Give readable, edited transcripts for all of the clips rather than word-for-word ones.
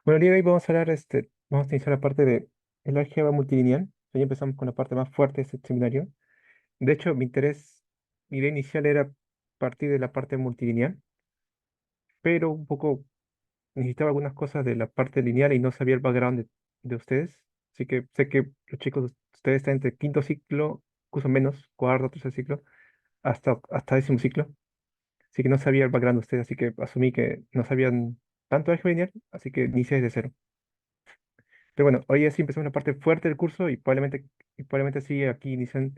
Bueno, el día de hoy vamos a hablar, vamos a iniciar la parte de el álgebra multilineal. Hoy empezamos con la parte más fuerte de este seminario. De hecho, mi idea inicial era partir de la parte multilineal, pero un poco necesitaba algunas cosas de la parte lineal y no sabía el background de ustedes. Así que sé que los chicos, ustedes están entre quinto ciclo, incluso menos, cuarto, tercer ciclo, hasta décimo ciclo. Así que no sabía el background de ustedes, así que asumí que no sabían tanto álgebra lineal, así que inicié desde cero. Pero bueno, hoy ya sí empezamos la parte fuerte del curso y probablemente sí aquí inician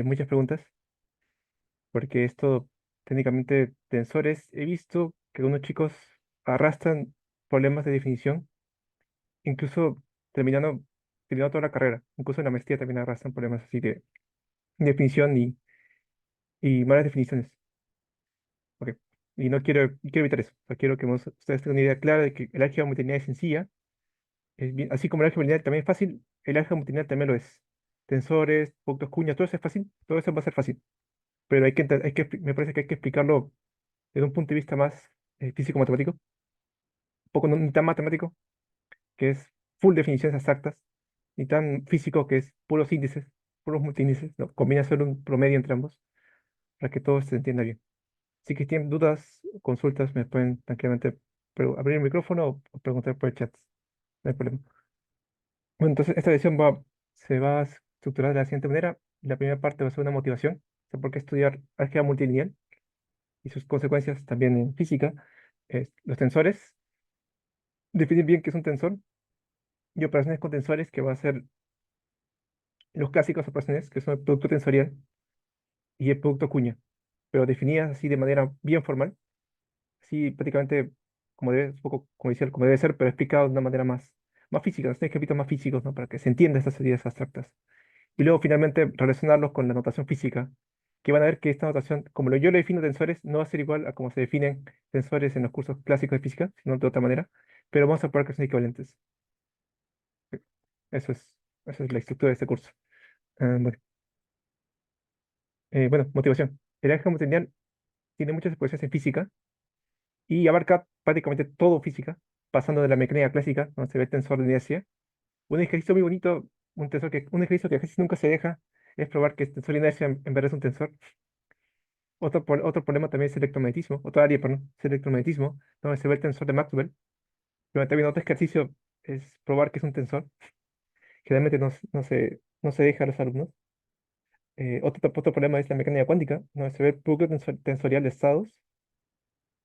muchas preguntas, porque esto técnicamente tensores, he visto que algunos chicos arrastran problemas de definición, incluso terminando, terminando toda la carrera, incluso en la maestría también arrastran problemas así de definición y malas definiciones. Ok. Y no quiero evitar eso. O sea, quiero que ustedes tengan una idea clara de que el álgebra multilineal es sencilla. Así como el álgebra lineal también es fácil, el álgebra multilineal también lo es. Tensores, productos cuñas, todo eso es fácil, todo eso va a ser fácil. Pero me parece que hay que explicarlo desde un punto de vista más físico-matemático, un poco no, ni tan matemático, que es full definiciones abstractas, ni tan físico, que es puros índices, puros multiíndices, ¿no? Combina solo un promedio entre ambos, para que todo se entienda bien. Así que si tienen dudas, consultas, me pueden tranquilamente abrir el micrófono o preguntar por el chat, no hay problema. Bueno, entonces esta lección se va a estructurar de la siguiente manera. La primera parte va a ser una motivación, o sea, por qué estudiar álgebra multilineal y sus consecuencias también en física. Los tensores, definir bien qué es un tensor y operaciones con tensores, que va a ser los clásicos operaciones, que son el producto tensorial y el producto cuña, pero definidas así de manera bien formal, así prácticamente como debe, un poco como decía, como debe ser, pero explicado de una manera más física, los ejemplitos más físicos, ¿no? Para que se entienda estas ideas abstractas. Y luego finalmente relacionarlos con la notación física, que van a ver que esta notación, yo le defino tensores, no va a ser igual a como se definen tensores en los cursos clásicos de física, sino de otra manera, pero vamos a probar que son equivalentes. Eso es, Eso es la estructura de este curso. Bueno, motivación. El álgebra multilineal tiene muchas expresiones en física y abarca prácticamente todo física, pasando de la mecánica clásica, donde se ve el tensor de inercia. Un ejercicio muy bonito, un ejercicio que casi nunca se deja, es probar que el tensor de inercia en verdad es un tensor. Otro problema también es el electromagnetismo, otra área, perdón, es el electromagnetismo, donde se ve el tensor de Maxwell. Pero también otro ejercicio es probar que es un tensor. Generalmente no se deja a los alumnos. Otro problema es la mecánica cuántica, donde se ve el producto tensorial de estados,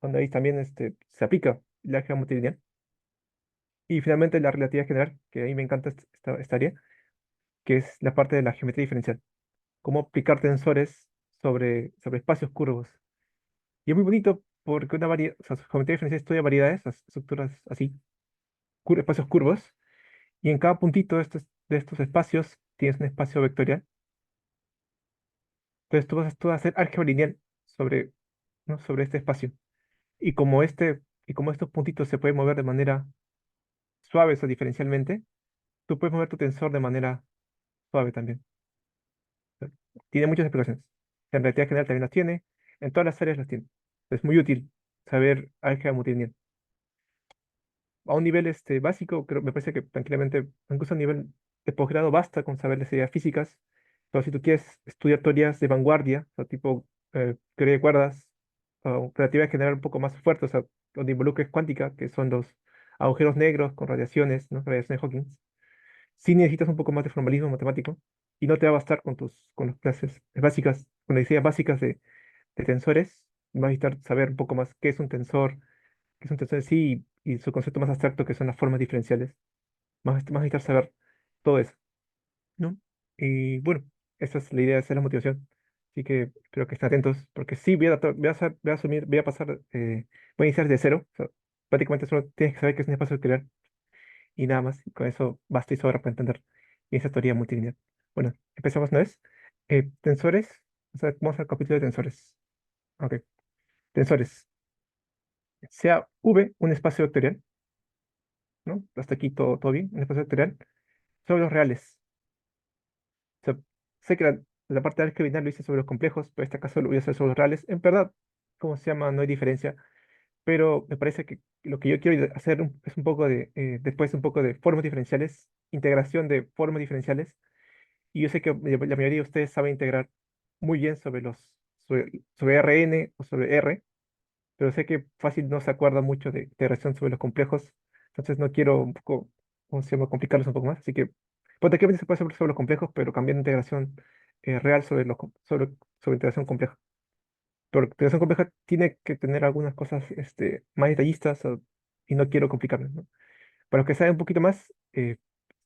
donde ahí también se aplica el álgebra multilineal. Y finalmente la relatividad general, que a mí me encanta esta área, que es la parte de la geometría diferencial. Cómo aplicar tensores sobre espacios curvos. Y es muy bonito porque o sea, su geometría diferencial estudia variedades, las estructuras así, espacios curvos, y en cada puntito de estos espacios tienes un espacio vectorial. Entonces tú vas a hacer álgebra lineal sobre, ¿no? sobre este espacio. Y como estos puntitos se pueden mover de manera suave o diferencialmente, tú puedes mover tu tensor de manera suave también. Tiene muchas explicaciones. En relatividad general también las tiene, en todas las áreas las tiene. Es muy útil saber álgebra multilineal. A un nivel básico, me parece que tranquilamente, incluso a nivel de posgrado, basta con saber las ideas físicas, pero si tú quieres estudiar teorías de vanguardia, o sea, tipo teoría de cuerdas, o relatividad general un poco más fuerte, o sea, donde involucres cuántica, que son los agujeros negros con radiaciones, ¿no? Radiaciones Hawking, sí necesitas un poco más de formalismo matemático, y no te va a bastar con las clases básicas, con las ideas básicas de tensores, vas a necesitar saber un poco más qué es un tensor, que es un tensor en sí y su concepto más abstracto, que son las formas diferenciales. Más necesitar saber todo eso, ¿no? Y bueno, esa es la idea, esa es la motivación. Así que espero que estén atentos, porque sí, voy a asumir, voy a pasar, voy a iniciar de cero. O sea, prácticamente solo tienes que saber que es un espacio vectorial y nada más. Y con eso basta y sobra para entender esa teoría multilineal. Bueno, empezamos una vez. Tensores, o sea, vamos al capítulo de tensores. Ok, tensores. Sea V un espacio vectorial, ¿no? Hasta aquí todo bien, un espacio vectorial. Sobre los reales. O sea, sé que la parte de álgebra lineal lo hice sobre los complejos, pero en este caso lo voy a hacer sobre los reales. En verdad, ¿cómo se llama? No hay diferencia, pero me parece que lo que yo quiero hacer es un poco de, después un poco de formas diferenciales, integración de formas diferenciales. Y yo sé que la mayoría de ustedes saben integrar muy bien sobre Rn o sobre R, pero sé que fácil no se acuerda mucho de integración sobre los complejos, entonces no quiero un poco, ¿cómo se llama?, complicarlos un poco más. Así que, potencialmente se puede hacer sobre los complejos, pero cambiando integración real sobre integración compleja. Pero integración compleja tiene que tener algunas cosas más detallistas y no quiero complicarme, ¿no? Para los que saben un poquito más,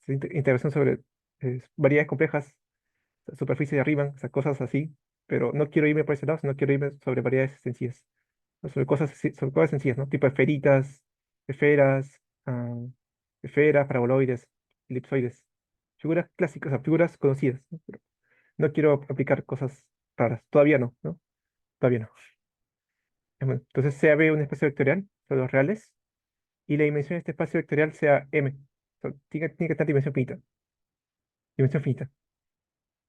integración sobre variedades complejas, superficie de Riemann, esas cosas así, pero no quiero irme por ese lado, sino quiero irme sobre variedades sencillas, ¿no? Sobre cosas sencillas, ¿no? Tipo esferitas, esferas, esferas, paraboloides, elipsoides, figuras clásicas, o sea, figuras conocidas, ¿no? Pero no quiero aplicar cosas raras, todavía no, ¿no? Todavía no. Bueno, entonces sea B un espacio vectorial, son los reales, y la dimensión de este espacio vectorial sea M. Tiene que estar dimensión finita,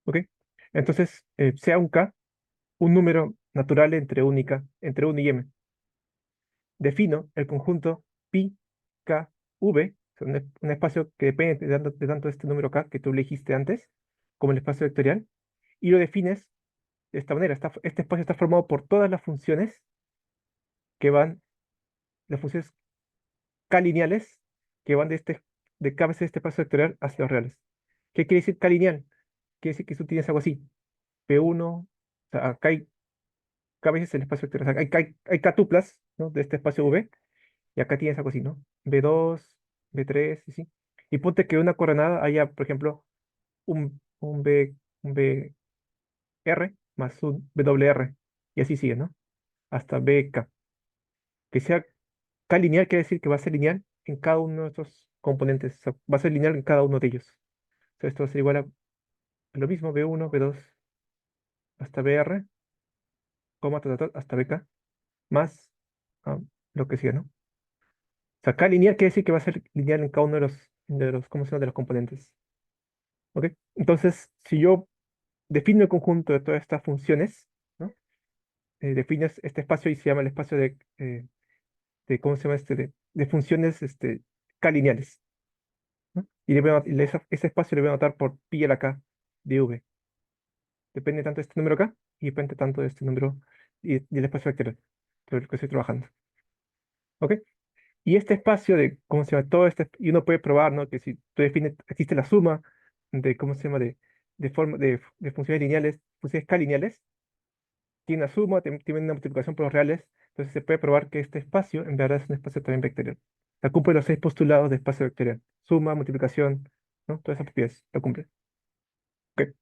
¿ok? Entonces, sea un K, un número natural entre 1 y M. Defino el conjunto pi k v, o sea, un espacio que depende de tanto este número K que tú elegiste antes, como el espacio vectorial, y lo defines de esta manera. Este espacio está formado por todas las funciones que van, las funciones K-lineales que van de cada vez de este espacio vectorial hacia los reales. ¿Qué quiere decir K-lineal? Quiere decir que tú tienes algo así. P1, o sea, acá hay K veces el espacio vectorial. O sea, hay K tuplas, ¿no?, de este espacio V, y acá tienes algo así, ¿no? B2, B3, y sí. Y ponte que una coordenada haya, por ejemplo, un BR más un BWR, y así sigue, ¿no? Hasta BK. Que sea K lineal quiere decir que va a ser lineal en cada uno de estos componentes. O sea, va a ser lineal en cada uno de ellos. O sea, esto va a ser igual a lo mismo, B1, B2, hasta BR, coma, hasta BK, más ah, lo que siga, ¿no? O sea, K lineal quiere decir que va a ser lineal en cada uno de los, ¿cómo se llama?, de los componentes. ¿Ok? Entonces, si yo defino el conjunto de todas estas funciones, ¿no? Defines este espacio y se llama el espacio ¿cómo se llama de funciones K-lineales, ¿no? Y ese espacio le voy a anotar por pi a la K de V. Depende tanto de este número K y depende tanto de este número y del espacio vectorial sobre el que estoy trabajando. ¿Ok? Y este espacio ¿cómo se llama? Y uno puede probar, ¿no?, que si tú defines, existe la suma ¿cómo se llama?, de funciones lineales, funciones K-lineales, tiene una suma, tiene una multiplicación por los reales, entonces se puede probar que este espacio en verdad es un espacio también vectorial. La cumple los 6 postulados de espacio vectorial. Suma, multiplicación, ¿no? Todas esas propiedades la cumple. Ok.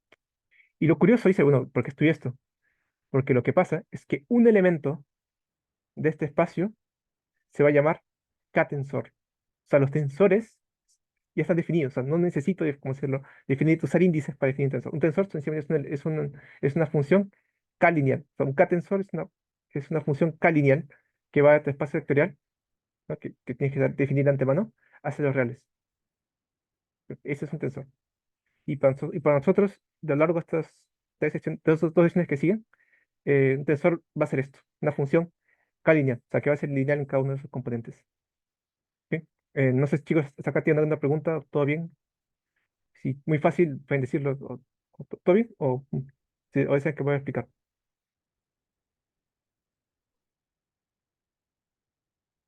Y lo curioso dice, bueno, ¿por qué estudié esto? Porque lo que pasa es que un elemento de este espacio se va a llamar K-tensor. O sea, los tensores ya están definidos. O sea, no necesito, ¿cómo decirlo?, usar índices para definir un tensor. Un tensor sencillamente es una función K-lineal. O sea, un K-tensor es una función K-lineal que va de tu espacio vectorial, ¿no?, que tienes que definir de antemano, hacia los reales. Ese es un tensor. Y para nosotros, a lo largo de estas dos sesiones que siguen, un tensor va a ser esto, una función K-lineal, o sea, que va a ser lineal en cada uno de sus componentes. ¿Ok? No sé, chicos, ¿hasta acá tienen alguna pregunta? ¿Todo bien? Sí, muy fácil, pueden decirlo. ¿Todo bien? Sí, o esa que voy a explicar.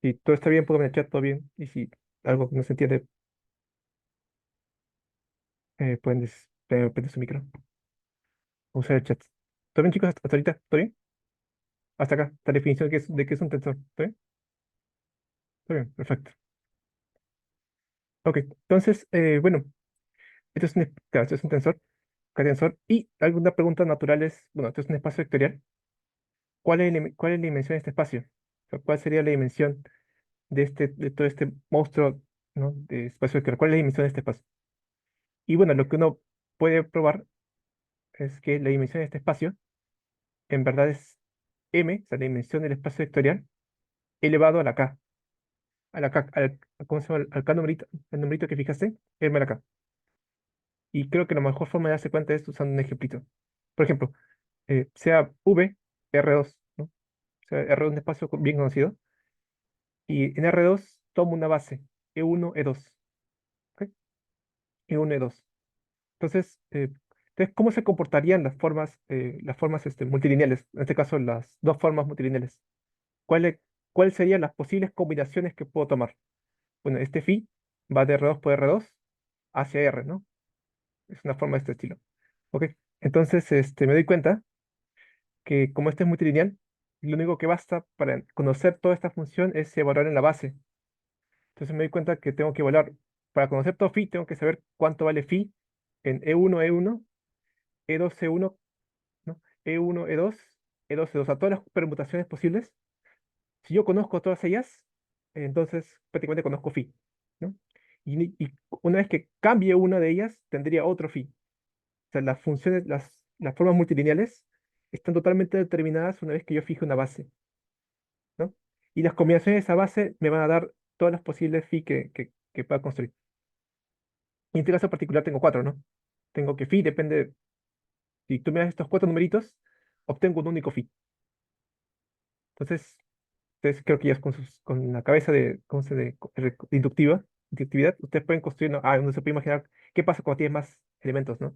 Si todo está bien, pongan en el chat todo bien. Y si algo no se entiende, prender su micro. Usar el chat. ¿Todo bien, chicos? ¿Hasta ahorita? ¿Todo bien? Hasta acá. La definición de qué es un tensor. ¿Todo bien? Todo bien, perfecto. Ok, entonces, bueno, claro, esto es un tensor, K-tensor. Y alguna pregunta natural es, bueno, esto es un espacio vectorial. ¿Cuál es la dimensión de este espacio? O sea, ¿cuál sería la dimensión de todo este monstruo, ¿no?, de espacio vectorial? ¿Cuál es la dimensión de este espacio? Y bueno, lo que uno puede probar es que la dimensión de este espacio en verdad es m, o sea, la dimensión del espacio vectorial, elevado ¿cómo se llama? Al k numerito, el numerito que fijaste, m a la k. Y creo que la mejor forma de darse cuenta de esto usando un ejemplito. Por ejemplo, sea v R2, ¿no? O sea, R2 es un espacio bien conocido. Y en R2 tomo una base, E1, E2. ¿Ok? E1, E2. Entonces, ¿cómo se comportarían las formas multilineales? En este caso, las dos formas multilineales. ¿Cuáles serían las posibles combinaciones que puedo tomar? Bueno, este phi va de R2 por R2 hacia R, ¿no? Es una forma de este estilo. Ok, entonces me doy cuenta que como este es multilineal, lo único que basta para conocer toda esta función es evaluar en la base. Entonces me doy cuenta que tengo que evaluar, para conocer todo phi, tengo que saber cuánto vale phi en E1, E1, E2, E1, ¿no? E1, E2, E2, E2, a todas las permutaciones posibles. Si yo conozco todas ellas, entonces prácticamente conozco phi, ¿no? Y una vez que cambie una de ellas, tendría otro phi. O sea, las funciones, las formas multilineales están totalmente determinadas una vez que yo fije una base, ¿no? Y las combinaciones de esa base me van a dar todas las posibles phi que pueda construir. Y en este caso particular tengo cuatro, ¿no? Tengo que phi depende, si tú me das estos cuatro numeritos, obtengo un único phi. Entonces, ustedes creo que ya con la cabeza de, ¿cómo se de, de inductividad, ustedes pueden construir, ¿no? Uno se puede imaginar qué pasa cuando tienes más elementos, ¿no?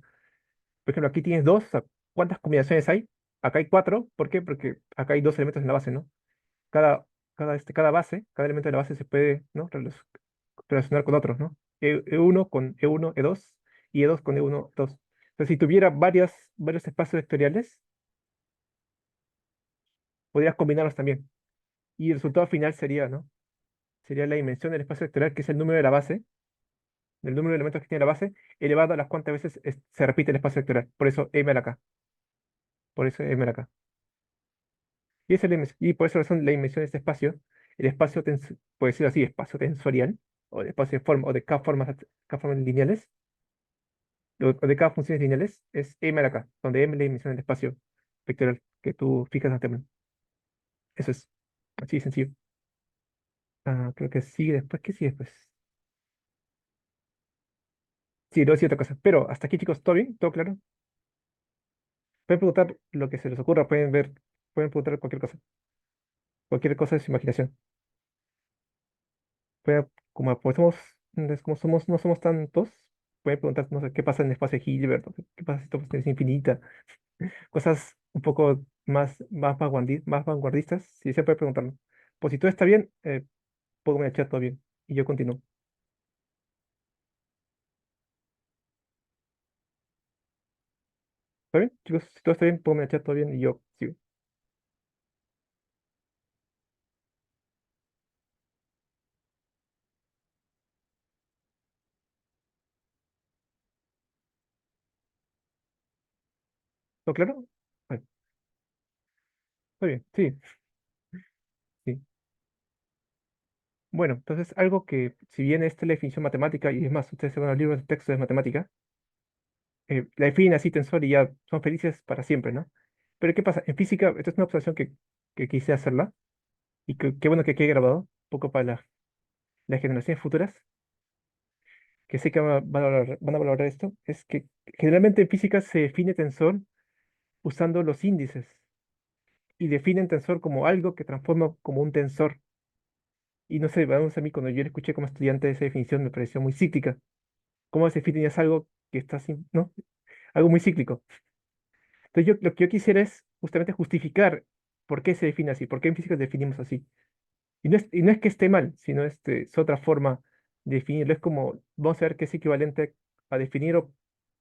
Por ejemplo, aquí tienes dos, o sea, ¿cuántas combinaciones hay? Acá hay cuatro, ¿por qué? Porque acá hay dos elementos en la base, ¿no? Cada, cada base, cada elemento de la base se puede, ¿no? Relacionar con otros, ¿no? E1 con E1, E2 y E2 con E1, 2. Entonces, si tuviera varios espacios vectoriales, podrías combinarlos también. Y el resultado final sería, ¿no? Sería la dimensión del espacio vectorial, que es el número de la base, del número de elementos que tiene la base, elevado a las cuantas veces se repite el espacio vectorial. Por eso M a la K. Por eso M a la K. Y por esa razón la dimensión de este espacio, el espacio, puede decirlo así, espacio tensorial, o de espacio de forma, o de K formas lineales, o de K funciones lineales, es M a la K, donde M es la dimensión del espacio vectorial que tú fijas ante término. Eso es así de sencillo. Creo que sigue después. ¿Qué sigue después? Sí, luego sí otra cosa. Pero hasta aquí, chicos, ¿todo bien? ¿Todo claro? Pueden preguntar lo que se les ocurra, pueden preguntar cualquier cosa de su imaginación. Como somos, no somos tantos, pueden preguntar, no sé, qué pasa en el espacio de Hilbert, o qué pasa si todo es infinita, cosas un poco más vanguardistas, sí, se puede preguntarlo. Pues si todo está bien, puedo echar todo bien, y yo continúo. ¿Está bien, chicos? Si todo está bien, puedo echar todo bien, y yo sigo. ¿Todo claro? Bueno, está bien, sí, sí. Bueno, entonces algo que, si bien esta es la definición matemática, y es más, ustedes se van a los libros de texto de matemática, la definen así tensor y ya son felices para siempre, ¿no? Pero ¿qué pasa? En física, esta es una observación que quise hacerla, y qué bueno que quede grabado, un poco para las generaciones futuras, que sé que van a valorar esto, es que generalmente en física se define tensor usando los índices, y definen tensor como algo que transforma como un tensor. Y no sé, vamos a mí cuando yo lo escuché como estudiante esa definición me pareció muy cíclica. ¿Cómo se define es algo que está sin, ¿no? Algo muy cíclico. Entonces lo que yo quisiera es justamente justificar por qué se define así, por qué en física definimos así. Y no es que esté mal, sino es otra forma de definirlo. Es como, vamos a ver que es equivalente a definir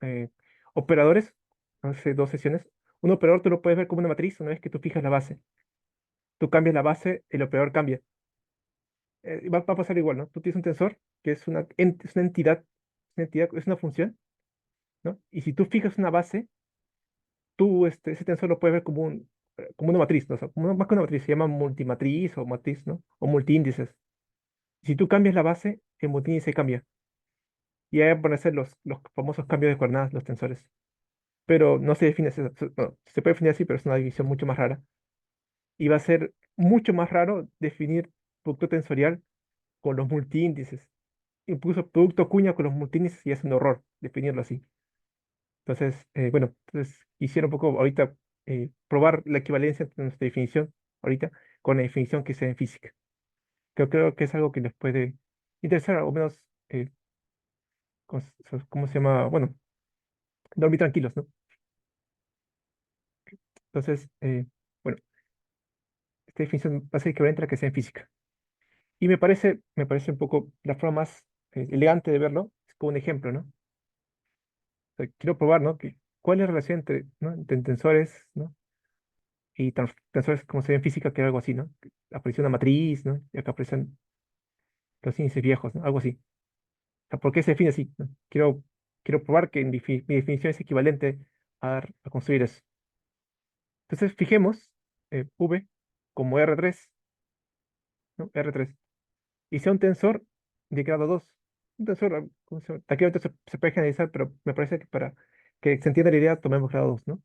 eh, operadores, hace dos sesiones. Un operador tú lo puedes ver como una matriz una vez que tú fijas la base. Tú cambias la base, el operador cambia. Va a pasar igual, ¿no? Tú tienes un tensor que es una entidad, es una función, ¿no? Y si tú fijas una base, tú ese tensor lo puedes ver como una matriz, ¿no? O sea, más que una matriz, se llama multimatriz o matriz, ¿no? O multiíndices. Si tú cambias la base, el multiíndice cambia. Y ahí van a ser los famosos cambios de coordenadas, los tensores. Pero no se define así, no, se puede definir así, pero es una división mucho más rara. Y va a ser mucho más raro definir producto tensorial con los multiíndices. Incluso producto cuña con los multiíndices y es un horror definirlo así. Entonces, bueno, entonces quisiera un poco ahorita probar la equivalencia entre nuestra definición ahorita con la definición que se da en física. Creo que es algo que les puede interesar, o menos, ¿cómo se llama? Bueno, dormir tranquilos, ¿no? Entonces, bueno, esta definición va a ser equivalente a la que sea en física. Y me parece un poco la forma más elegante de verlo, es como un ejemplo, ¿no? O sea, quiero probar, ¿no? ¿Cuál es la relación entre, ¿no? entre tensores, ¿no? Y tensores como se ve en física, que es algo así, ¿no? Que apareció una matriz, ¿no? Y acá aparecen los índices viejos, ¿no? Algo así. O sea, ¿por qué se define así? ¿No? Quiero probar que mi definición es equivalente a construir eso. Entonces, fijemos V como R3, ¿no? R3. Y sea un tensor de grado 2. Un tensor, ¿cómo se llama? Aquí ahorita se puede generalizar, pero me parece que para que se entienda la idea, tomemos grado 2, ¿no?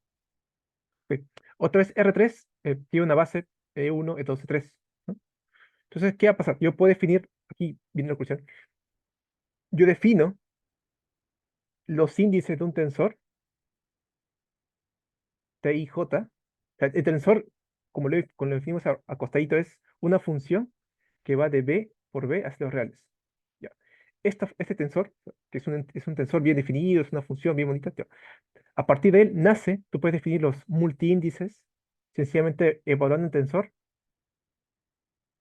Ok. Otra vez R3 tiene una base E1, E2, E3, ¿no? Entonces, ¿qué va a pasar? Yo puedo definir, aquí viene la cuestión, yo defino los índices de un tensor, T y J. O sea, el tensor, como lo definimos acostadito, es una función que va de B por B hacia los reales. Ya. Este tensor, que es un tensor bien definido, es una función bien bonita, ya. A partir de él nace, tú puedes definir los multiíndices, sencillamente evaluando el tensor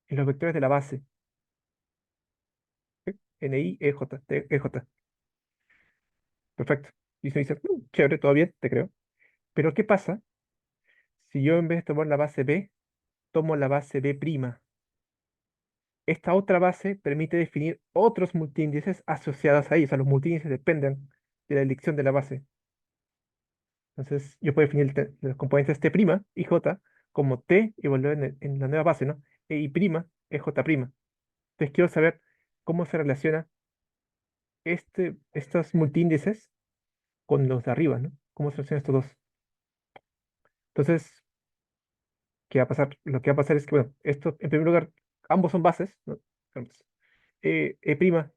en los vectores de la base, ¿sí? NI, EJ, EJ. Perfecto. Y se dice, chévere, todo bien, te creo. Pero ¿qué pasa si yo en vez de tomar la base B, tomo la base B'? Esta otra base permite definir otros multiíndices asociados a ellos. O sea, los multiíndices dependen de la elección de la base. Entonces, yo puedo definir los componentes T' y J como T evaluado en la nueva base, ¿no? E J'. Entonces, quiero saber cómo se relaciona estos multiíndices con los de arriba, ¿no? ¿Cómo se relacionan estos dos? Entonces, ¿qué va a pasar? Lo que va a pasar es que, bueno, esto, en primer lugar, ambos son bases, ¿no? Entonces, E'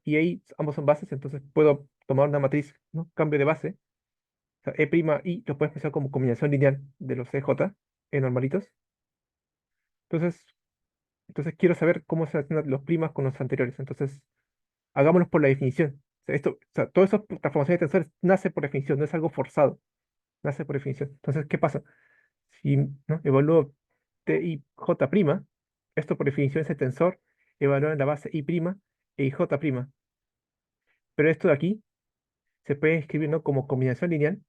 y I ambos son bases, entonces puedo tomar una matriz, ¿no? Cambio de base. O sea, E' y lo puedes pensar como combinación lineal de los EJ, normalitos. Entonces, quiero saber cómo se relacionan los primas con los anteriores. Entonces, hagámoslo por la definición. O sea, todas esas transformaciones de tensores nace por definición, no es algo forzado, nace por definición. Entonces, ¿qué pasa? Si, ¿no? evalúo T y J', esto por definición es el tensor evaluado en la base I' y J'. Pero esto de aquí se puede escribir, ¿no? como combinación lineal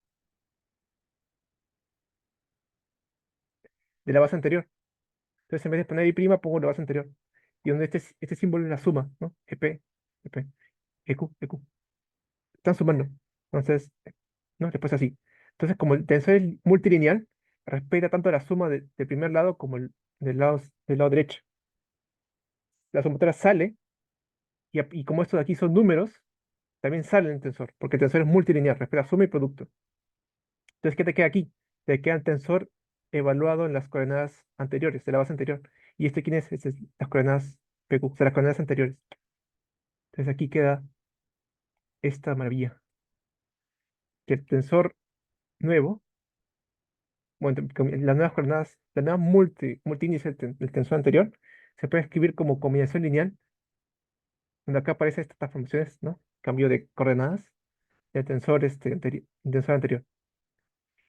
de la base anterior. Entonces, en vez de poner I', pongo la base anterior. Y donde este símbolo es la suma, ¿no? EP, EQ. Están sumando. Entonces, ¿no? Después así. Entonces, como el tensor es multilineal, respeta tanto la suma del primer lado como del lado derecho. La sumatoria sale, y como estos de aquí son números, también sale en el tensor, porque el tensor es multilineal, respeta suma y producto. Entonces, ¿qué te queda aquí? Te queda el tensor evaluado en las coordenadas anteriores, de la base anterior. ¿Y este quién es? Este es las coordenadas PQ, o sea, las coordenadas anteriores. Entonces, aquí queda esta maravilla, que el tensor nuevo, bueno, las nuevas coordenadas, la nueva multiíndice del tensor anterior, se puede escribir como combinación lineal, donde acá aparecen estas transformaciones, ¿no? Cambio de coordenadas del tensor, del tensor anterior.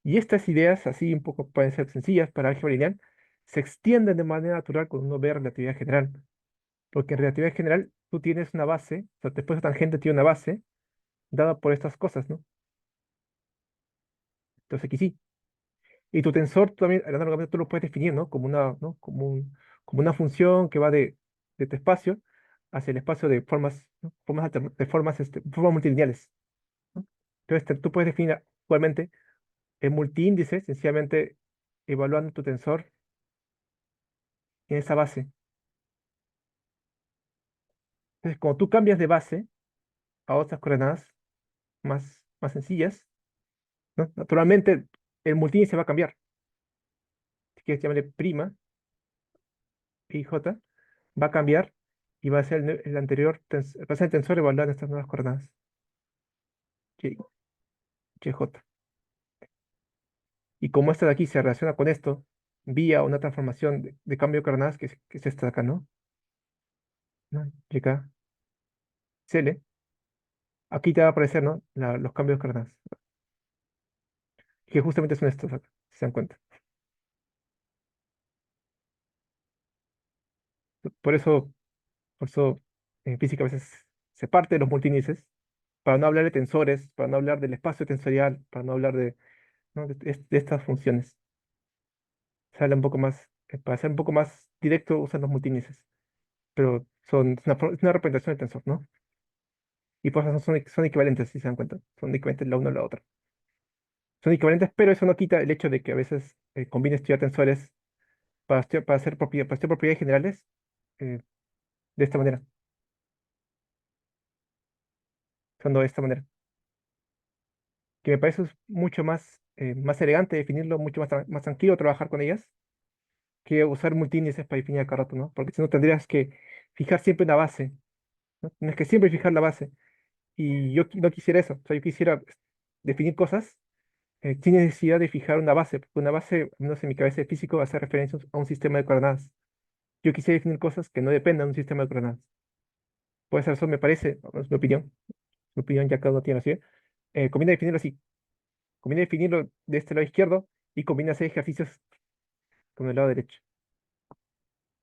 Y estas ideas, así un poco pueden ser sencillas para álgebra lineal, se extienden de manera natural cuando uno ve relatividad general. Porque en relatividad general tú tienes una base, o sea, después de tangente tiene una base dada por estas cosas, ¿no? Entonces aquí sí. Y tu tensor tú también, análogamente, tú lo puedes definir, ¿no? ¿No? Como una función que va de tu espacio hacia el espacio de formas, ¿no? Formas multilineales, ¿no? Entonces tú puedes definir igualmente el multiíndice, sencillamente evaluando tu tensor en esa base. Entonces, cuando tú cambias de base a otras coordenadas más sencillas, ¿no? Naturalmente el multiíndice va a cambiar. Si quieres llamarle prima, PJ, va a cambiar y va a ser el anterior, va a ser el tensor evaluado en estas nuevas coordenadas, Y, YJ. Y como esto de aquí se relaciona con esto, vía una transformación de cambio de coordenadas, que es esta de acá, ¿no? ¿no? YK, CL. Aquí te va a aparecer, ¿no? Los cambios de coordenadas, que justamente son estos acá, si se dan cuenta. Por eso, por eso en física a veces se parte de los multiíndices, para no hablar de tensores, para no hablar del espacio tensorial, para no hablar de, ¿no? de estas funciones. Se habla un poco más, para ser un poco más directo, usan los multiíndices, pero es una representación de tensor, ¿no? Y por eso son equivalentes, si se dan cuenta. Son equivalentes la una a la otra. Son equivalentes, pero eso no quita el hecho de que a veces conviene estudiar tensores para hacer para hacer propiedades generales eh, de esta manera, usando de esta manera. Que me parece mucho más elegante definirlo, mucho más tranquilo trabajar con ellas, que usar multiíndices para definir a cada rato, ¿no? Porque si no tendrías que fijar siempre una base, ¿no? Tienes que siempre fijar la base. Y yo no quisiera eso. O sea, yo quisiera definir cosas sin necesidad de fijar una base, porque una base, al menos en mi cabeza de físico, hace referencia a un sistema de coordenadas. Yo quisiera definir cosas que no dependan de un sistema de coordenadas. Por esa razón me parece, no, es mi opinión ya cada uno tiene así, conviene definirlo así. Conviene definirlo de este lado izquierdo y conviene hacer ejercicios con el lado derecho.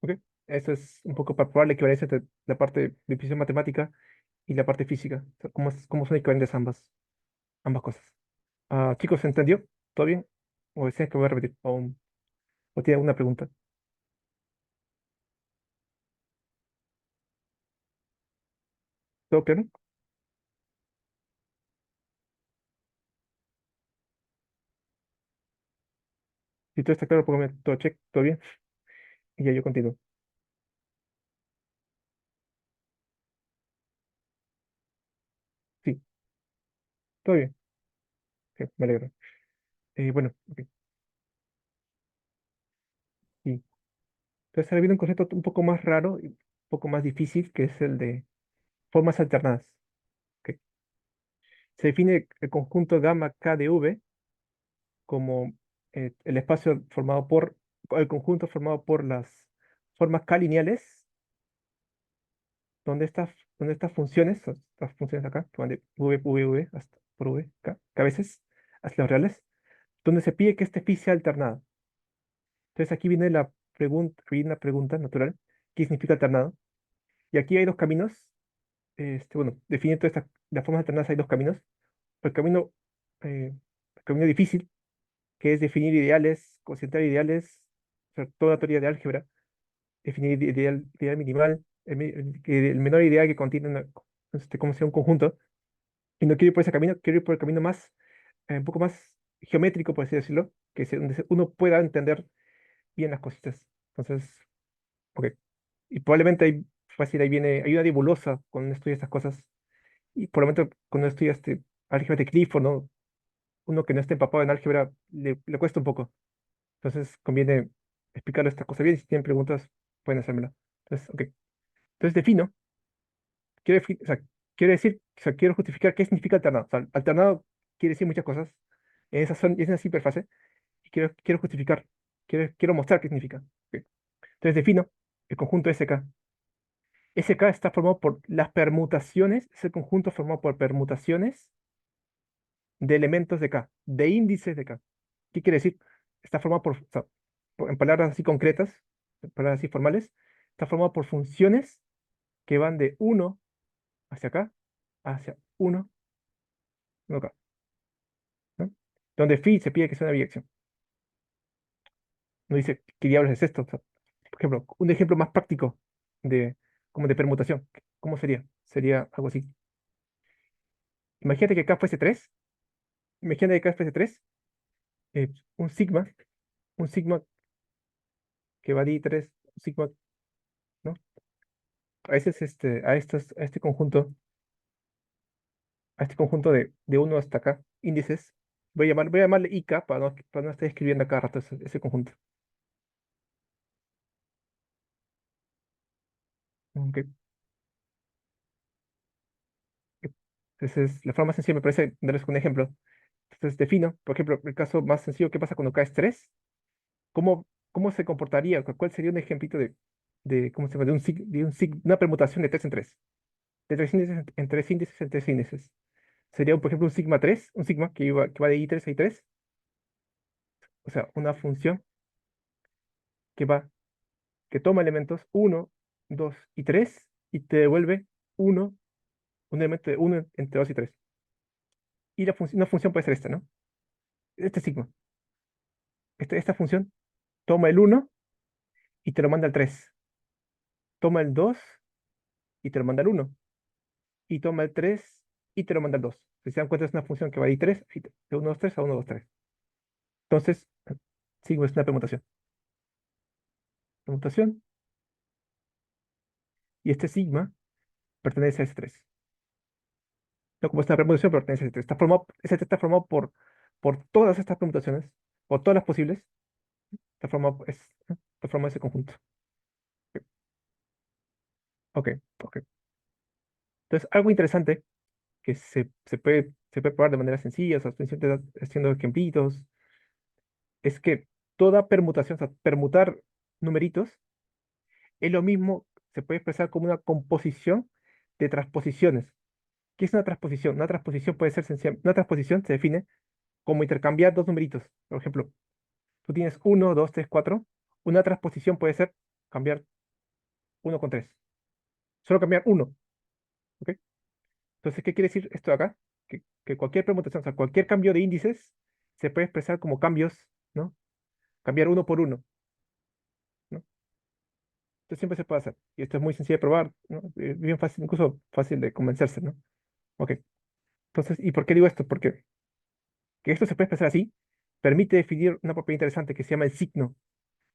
¿Ok? Eso es un poco para probar la equivalencia entre la parte de definición matemática y la parte física. O sea, cómo son equivalentes ambas cosas. Ah, chicos, ¿se entendió? ¿Todo bien? ¿O desean que voy a repetir? ¿O tiene alguna pregunta? ¿Todo claro? Si todo está claro, póngame todo check, todo bien, y ya yo continúo. Sí, todo bien, sí, me alegro. Bueno, ok, sí. Entonces ahora viene un concepto un poco más raro y un poco más difícil, que es el de formas alternadas. Ok. Se define el conjunto gamma K de V como el espacio formado por, el conjunto formado por las formas K lineales, donde estas funciones, estas funciones acá, que van de V hasta por V, K, que a veces, hasta los reales, donde se pide que este phi sea alternado. Entonces aquí viene viene una pregunta natural, ¿qué significa alternado? Y aquí hay dos caminos, bueno, definiendo todas las formas alternadas hay dos caminos. El camino, el camino difícil, que es definir ideales, concentrar ideales, o sea, toda teoría de álgebra, definir ideal minimal, el menor ideal que contiene como sea un conjunto, y no quiero ir por ese camino, quiero ir por el camino más, un poco más geométrico, por así decirlo, donde uno pueda entender bien las cositas. Entonces, ok. Y probablemente fácil, ahí viene, hay una nebulosa cuando uno estudia estas cosas, y probablemente cuando uno estudia álgebra de Clifford, ¿no? Uno que no esté empapado en álgebra le cuesta un poco. Entonces conviene explicarle esta cosa bien. Si tienen preguntas, pueden hacérmela. Entonces, ok. Entonces defino, o sea, quiero decir, o sea, quiero justificar qué significa alternado. O sea, alternado quiere decir muchas cosas. En esa interfase. Y quiero justificar, quiero mostrar qué significa. Ok. Entonces defino el conjunto SK. SK está formado por las permutaciones, es el conjunto formado por permutaciones de elementos de K, de índices de K. ¿Qué quiere decir? Está formado o sea, en palabras así concretas, en palabras así formales, está formado por funciones que van de uno hacia acá, hacia uno acá, ¿no? Donde phi se pide que sea una biyección. No dice qué diablos es esto. O sea, por ejemplo, un ejemplo más práctico de, como de permutación. ¿Cómo sería? Sería algo así. Imagínate que K fuese 3. Imagínate que K fuese 3. eh, un sigma, un sigma que va de 3, un sigma, ¿no? A veces a este conjunto de uno hasta acá, índices, voy a llamarle IK para no estar escribiendo a cada rato ese conjunto. Ok. Entonces, la forma más sencilla me parece darles un ejemplo. Entonces, defino, por ejemplo, el caso más sencillo, ¿qué pasa cuando K es 3? ¿Cómo se comportaría? ¿Cuál sería un ejemplito de? ¿cómo se llama? Una permutación de 3 en 3, de 3 índices en 3 índices en 3 índices. Sería, por ejemplo, un sigma 3, un sigma que va de I3 a I3, o sea, una función que va, que toma elementos uno, 2 y 3 y te devuelve uno, un elemento de uno entre 2 y 3. Y una función puede ser esta, ¿no? Este sigma. Esta función toma el uno y te lo manda al 3. Toma el 2 y te lo manda al uno. Y toma el 3 y te lo manda al 2. Si se dan cuenta, es una función que va de I3 de 1, 2, 3 a 1, 2, 3. Entonces, sigma es una permutación. Permutación. Y este sigma pertenece a S3. No como esta permutación pertenece a S3. S3 está formado por todas estas permutaciones, por todas las posibles. Está formado ese conjunto. Ok, ok. Entonces, algo interesante que se puede probar de manera sencilla, o sea, estoy siempre haciendo ejemplitos, es que toda permutación, o sea, permutar numeritos, es lo mismo, se puede expresar como una composición de transposiciones. ¿Qué es una transposición? Una transposición puede ser sencilla. Una transposición se define como intercambiar dos numeritos. Por ejemplo, tú tienes uno, 2, 3, 4. Una transposición puede ser cambiar uno con 3. Solo cambiar uno. ¿Ok? Entonces, ¿qué quiere decir esto de acá? Que cualquier permutación, o sea, cualquier cambio de índices se puede expresar como cambios, ¿no? Cambiar uno por uno, ¿no? Esto siempre se puede hacer. Y esto es muy sencillo de probar, ¿no? Bien fácil, incluso fácil de convencerse, ¿no? Ok. Entonces, ¿y por qué digo esto? Porque que esto se puede expresar así permite definir una propiedad interesante que se llama el signo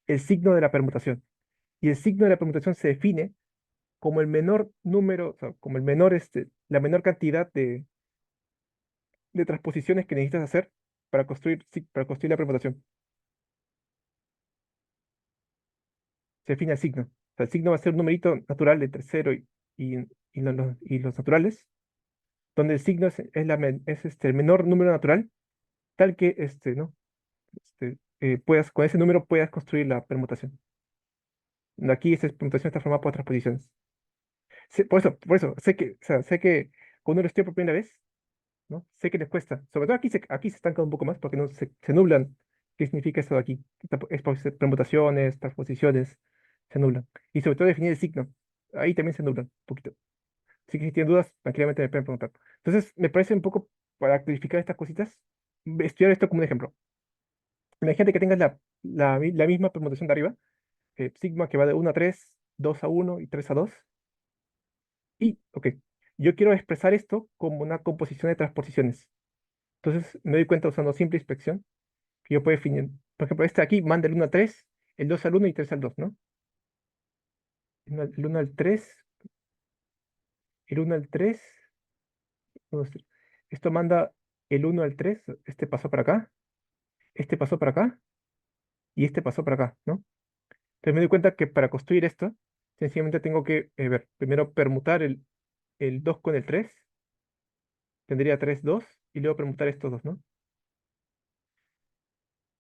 de la permutación. Y el signo de la permutación se define como el menor número, o sea, como la menor cantidad de transposiciones que necesitas hacer para construir la permutación. Se define el signo. O sea, el signo va a ser un numerito natural entre cero y los naturales, donde el signo es el menor número natural, tal que ¿no? Con ese número puedas construir la permutación. Aquí esta permutación está formada por transposiciones. Por eso, o sea, sé que cuando lo estoy por primera vez, ¿no? Sé que les cuesta. Sobre todo aquí se estanca un poco más porque no se nublan. ¿Qué significa eso de aquí? Es por permutaciones, transposiciones, se nublan. Y sobre todo definir el signo. Ahí también se nublan un poquito. Así que si tienen dudas, tranquilamente me pueden preguntar. Entonces, me parece un poco, para clarificar estas cositas, estudiar esto como un ejemplo. Imagínate que tengas la misma permutación de arriba, sigma que va de 1 a 3, 2 a 1 y 3 a 2. Y, ok, yo quiero expresar esto como una composición de transposiciones. Entonces me doy cuenta usando simple inspección que yo puedo definir, por ejemplo, este de aquí manda el 1 al 3, el 2 al 1 y 3 al 2, ¿no? El 1 al 3, el 1 al 3, esto manda el 1 al 3, este pasó para acá, este pasó para acá y este pasó para acá, ¿no? Entonces me doy cuenta que para construir esto, sencillamente tengo que, primero permutar el 2 con el 3, tendría 3 2 y luego permutar estos dos, ¿no?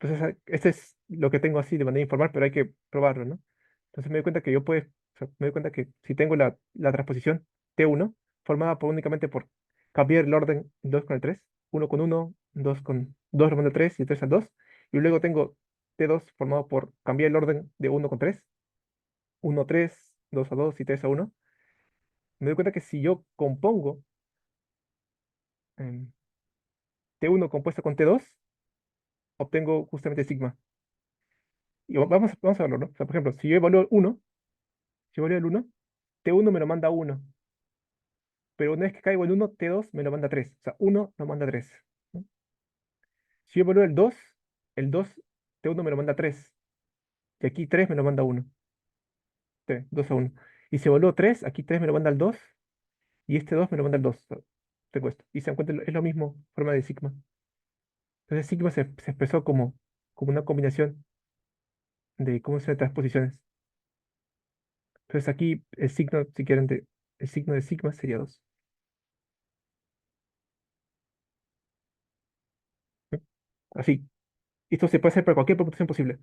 Entonces, este es lo que tengo así de manera informal, pero hay que probarlo, ¿no? Entonces me doy cuenta que o sea, me doy cuenta que si tengo la transposición T1, formada únicamente por cambiar el orden 2 con el 3, 1 con 1, 2 con 2 remando 3 y 3 al 2, y luego tengo T2 formado por cambiar el orden de 1 con 3, 1 a 3, 2 a 2 y 3 a 1, me doy cuenta que si yo compongo em, T1 compuesto con T2, obtengo justamente sigma. Y vamos a verlo, ¿no? O sea, por ejemplo, si yo evalúo 1, si evalúo el 1, T1 me lo manda 1, pero una vez que caigo en 1, T2 me lo manda 3. O sea, 1 lo manda 3, ¿no? Si yo evalúo el dos T1 me lo manda 3. Y aquí 3 me lo manda 1. 2 a 1. Y si evalúo 3, aquí 3 me lo manda al 2. Y este 2 me lo manda al 2. O sea, tengo esto. Y se encuentra, es lo mismo, forma de sigma. Entonces sigma se expresó como una combinación de cómo se transposiciones. Entonces aquí el signo, si quieren, el signo de sigma sería 2. Así. Esto se puede hacer para cualquier proporción posible.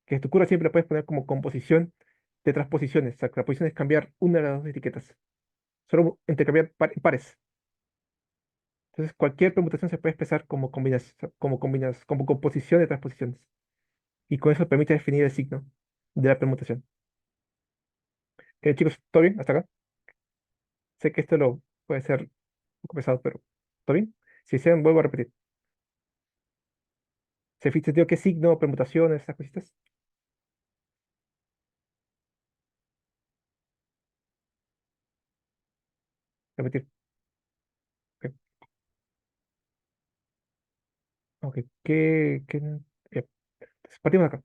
Que tu cura siempre la puedes poner como composición de transposiciones. O sea, que la posición es cambiar una de las dos etiquetas. Solo intercambiar pares. Entonces, cualquier permutación se puede expresar como como composición de transposiciones. Y con eso permite definir el signo de la permutación. Chicos, ¿todo bien? ¿Hasta acá? Sé que esto lo puede ser un poco pesado, pero ¿todo bien? Si desean, vuelvo a repetir. ¿Se fijan qué signo, permutaciones, esas cositas? Repetir. Ok, ok. Ya. Entonces, partimos de acá.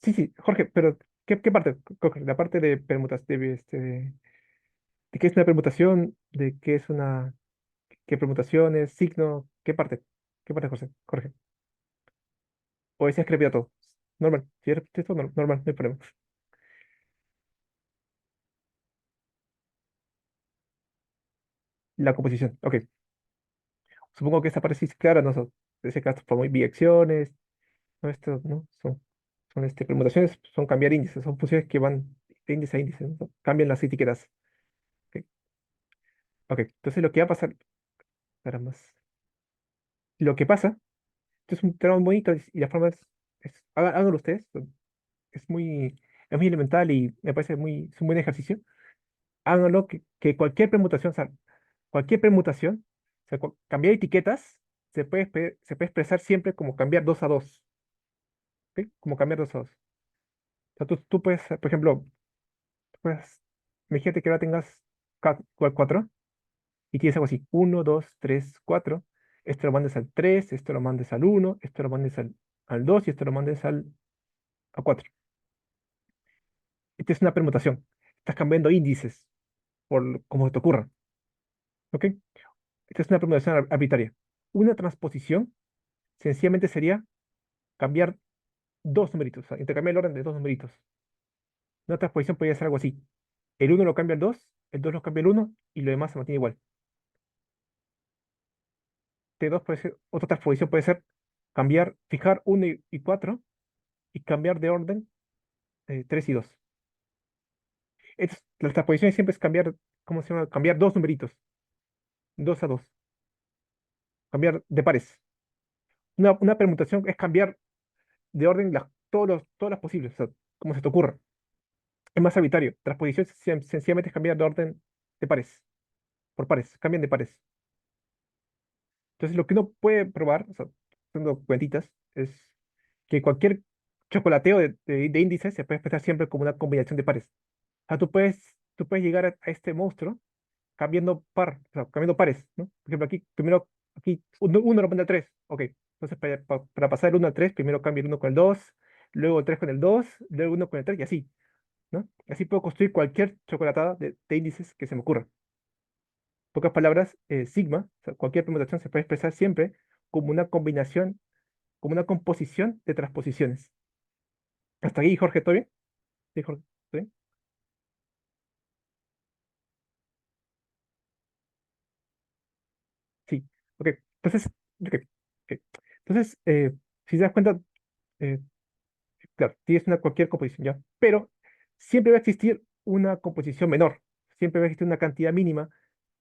Sí, sí, Jorge, pero ¿qué parte? Jorge, la parte de permutas, de qué es una permutación, de qué es una, qué permutaciones, signo, ¿qué parte? ¿Qué parte, José? Jorge. O ese escribía todo. Normal. Si eres esto, normal, no hay problema. La composición. Ok. Supongo que esta parte sí es clara, ¿no? En ese caso, como biacciones, ¿no? Esto, ¿no? Son permutaciones, son cambiar índices, son funciones que van de índice a índice, ¿no? Cambian las etiquetas. Ok, ok. Entonces lo que va a pasar, para más. Lo que pasa, esto es un tramo muy bonito y la forma háganlo ustedes, es es muy elemental y me parece es un buen ejercicio. Háganlo que cualquier permutación, o sea, cualquier permutación, o sea, cambiar etiquetas, se puede expresar siempre como cambiar 2 a 2, ¿ok? Como cambiar 2 a 2. O sea, tú puedes, por ejemplo, pues, imagínate que ahora tengas 4 y tienes algo así, uno 2 3 4. Esto lo mandes al 3, esto lo mandes al uno, esto lo mandes al 2 y esto lo mandes a 4. Esta es una permutación. Estás cambiando índices como te ocurra. ¿Ok? Esta es una permutación arbitraria. Una transposición sencillamente sería cambiar dos numeritos, o sea, intercambiar el orden de dos numeritos. Una transposición podría ser algo así. El uno lo cambia el 2 lo cambia el uno y lo demás se mantiene igual. T2 puede ser, otra transposición puede ser fijar uno y 4 y cambiar de orden 3 y 2. Las transposiciones siempre es cambiar, ¿cómo se llama? Cambiar dos numeritos, 2 a 2, cambiar de pares. Una permutación es cambiar de orden todas las posibles, o sea, como se te ocurra. Es más arbitrario. Transposición sencillamente es cambiar de orden de pares, por pares, cambian de pares. Entonces, lo que uno puede probar, o sea, haciendo cuentitas, es que cualquier chocolateo de índices se puede expresar siempre como una combinación de pares. O sea, tú puedes llegar a este monstruo o sea, cambiando pares, ¿no? Por ejemplo, aquí uno lo manda al 3. Ok. Entonces, para pasar el uno al 3 primero cambio el uno con el 2, luego el 3 con el 2, luego el 1 con el 3 y así, ¿no? Así puedo construir cualquier chocolatada de índices que se me ocurra. Pocas palabras, sigma, o sea, cualquier permutación se puede expresar siempre como una combinación, como una composición de transposiciones. Hasta aquí, Jorge, ¿todo bien? Sí, Jorge, ¿todo bien? Sí. Ok. Entonces, ok, ok. Entonces, si te das cuenta, eh, claro, tienes cualquier composición, ¿ya? Pero siempre va a existir una composición menor. Siempre va a existir una cantidad mínima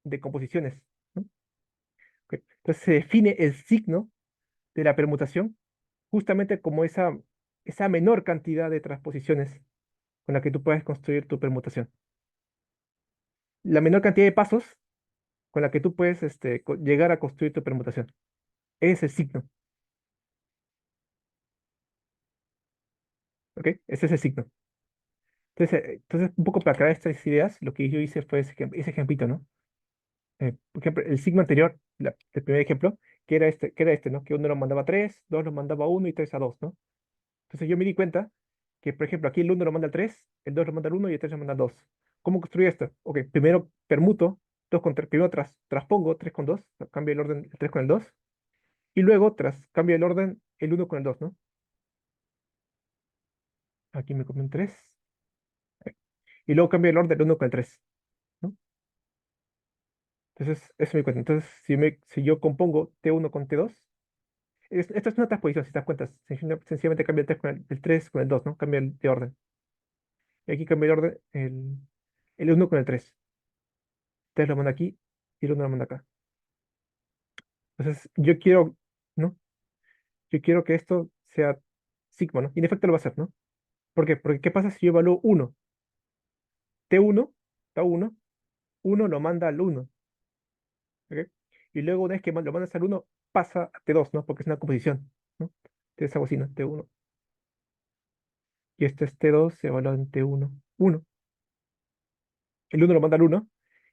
de composiciones, ¿no? Ok. Entonces se define el signo de la permutación justamente como esa menor cantidad de transposiciones con la que tú puedes construir tu permutación. La menor cantidad de pasos con la que tú puedes llegar a construir tu permutación. Ese es el signo, ¿ok? Ese es el signo. Entonces, un poco para aclarar estas ideas, lo que yo hice fue ese ejemplito, ¿no? Por ejemplo, el signo anterior, el primer ejemplo, que era este, ¿no? Que uno lo mandaba a 3, 2 lo mandaba a 1 y 3 a 2, ¿no? Entonces yo me di cuenta que, por ejemplo, aquí el uno lo manda al 3, el 2 lo manda al uno y el 3 lo manda al 2. ¿Cómo construir esto? Ok, primero permuto 2 con 3, primero transpongo 3 con 2, cambio el orden el 3 con el 2, y luego cambio el orden el uno con el 2, ¿no? Aquí me comí un 3, y luego cambio el orden el uno con el 3, ¿no? Entonces, eso me di cuenta. Entonces, si yo compongo T1 con T2, esto es una transposición, si te das cuenta, sencillamente cambio el 3 con el 2, ¿no? Cambio de orden. Y aquí cambia el orden, el uno con el 3. 3 lo manda aquí y el uno lo manda acá. Entonces, yo quiero, ¿no? Yo quiero que esto sea sigma, ¿no? Y en efecto lo va a hacer, ¿no? ¿Por qué? Porque ¿qué pasa si yo evalúo uno? T1, T1, uno lo manda al uno, ¿ok? Y luego una vez que lo mandas al uno pasa a T2, ¿no? Porque es una composición, ¿no? Entonces hago así, ¿no? T1. Y este es T2, se evalúa en T1. Uno. El uno lo manda al uno.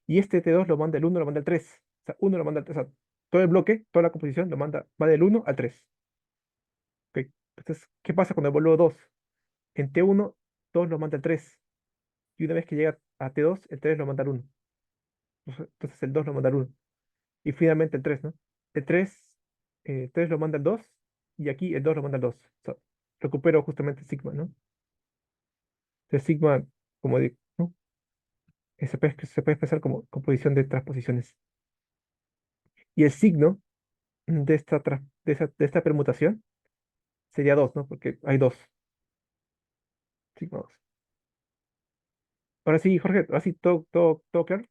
Y este T2 lo manda el uno, lo manda al 3. O sea, uno lo manda al 3. O sea, todo el bloque, toda la composición lo manda, va del uno al 3. ¿Ok? Entonces, ¿qué pasa cuando evalúo 2? En T1, 2 lo manda al 3. Y una vez que llega a T2, el 3 lo manda al uno. Entonces el 2 lo manda al uno. Y finalmente el 3, ¿no? El 3, 3 lo manda al 2 y aquí el 2 lo manda al 2. O sea, recupero justamente sigma, ¿no? Entonces sigma, como digo, ¿no? Se puede expresar como composición de transposiciones. Y el signo de esta permutación sería 2, ¿no? Porque hay 2, sigma 2. Ahora sí, Jorge, ahora sí, todo claro.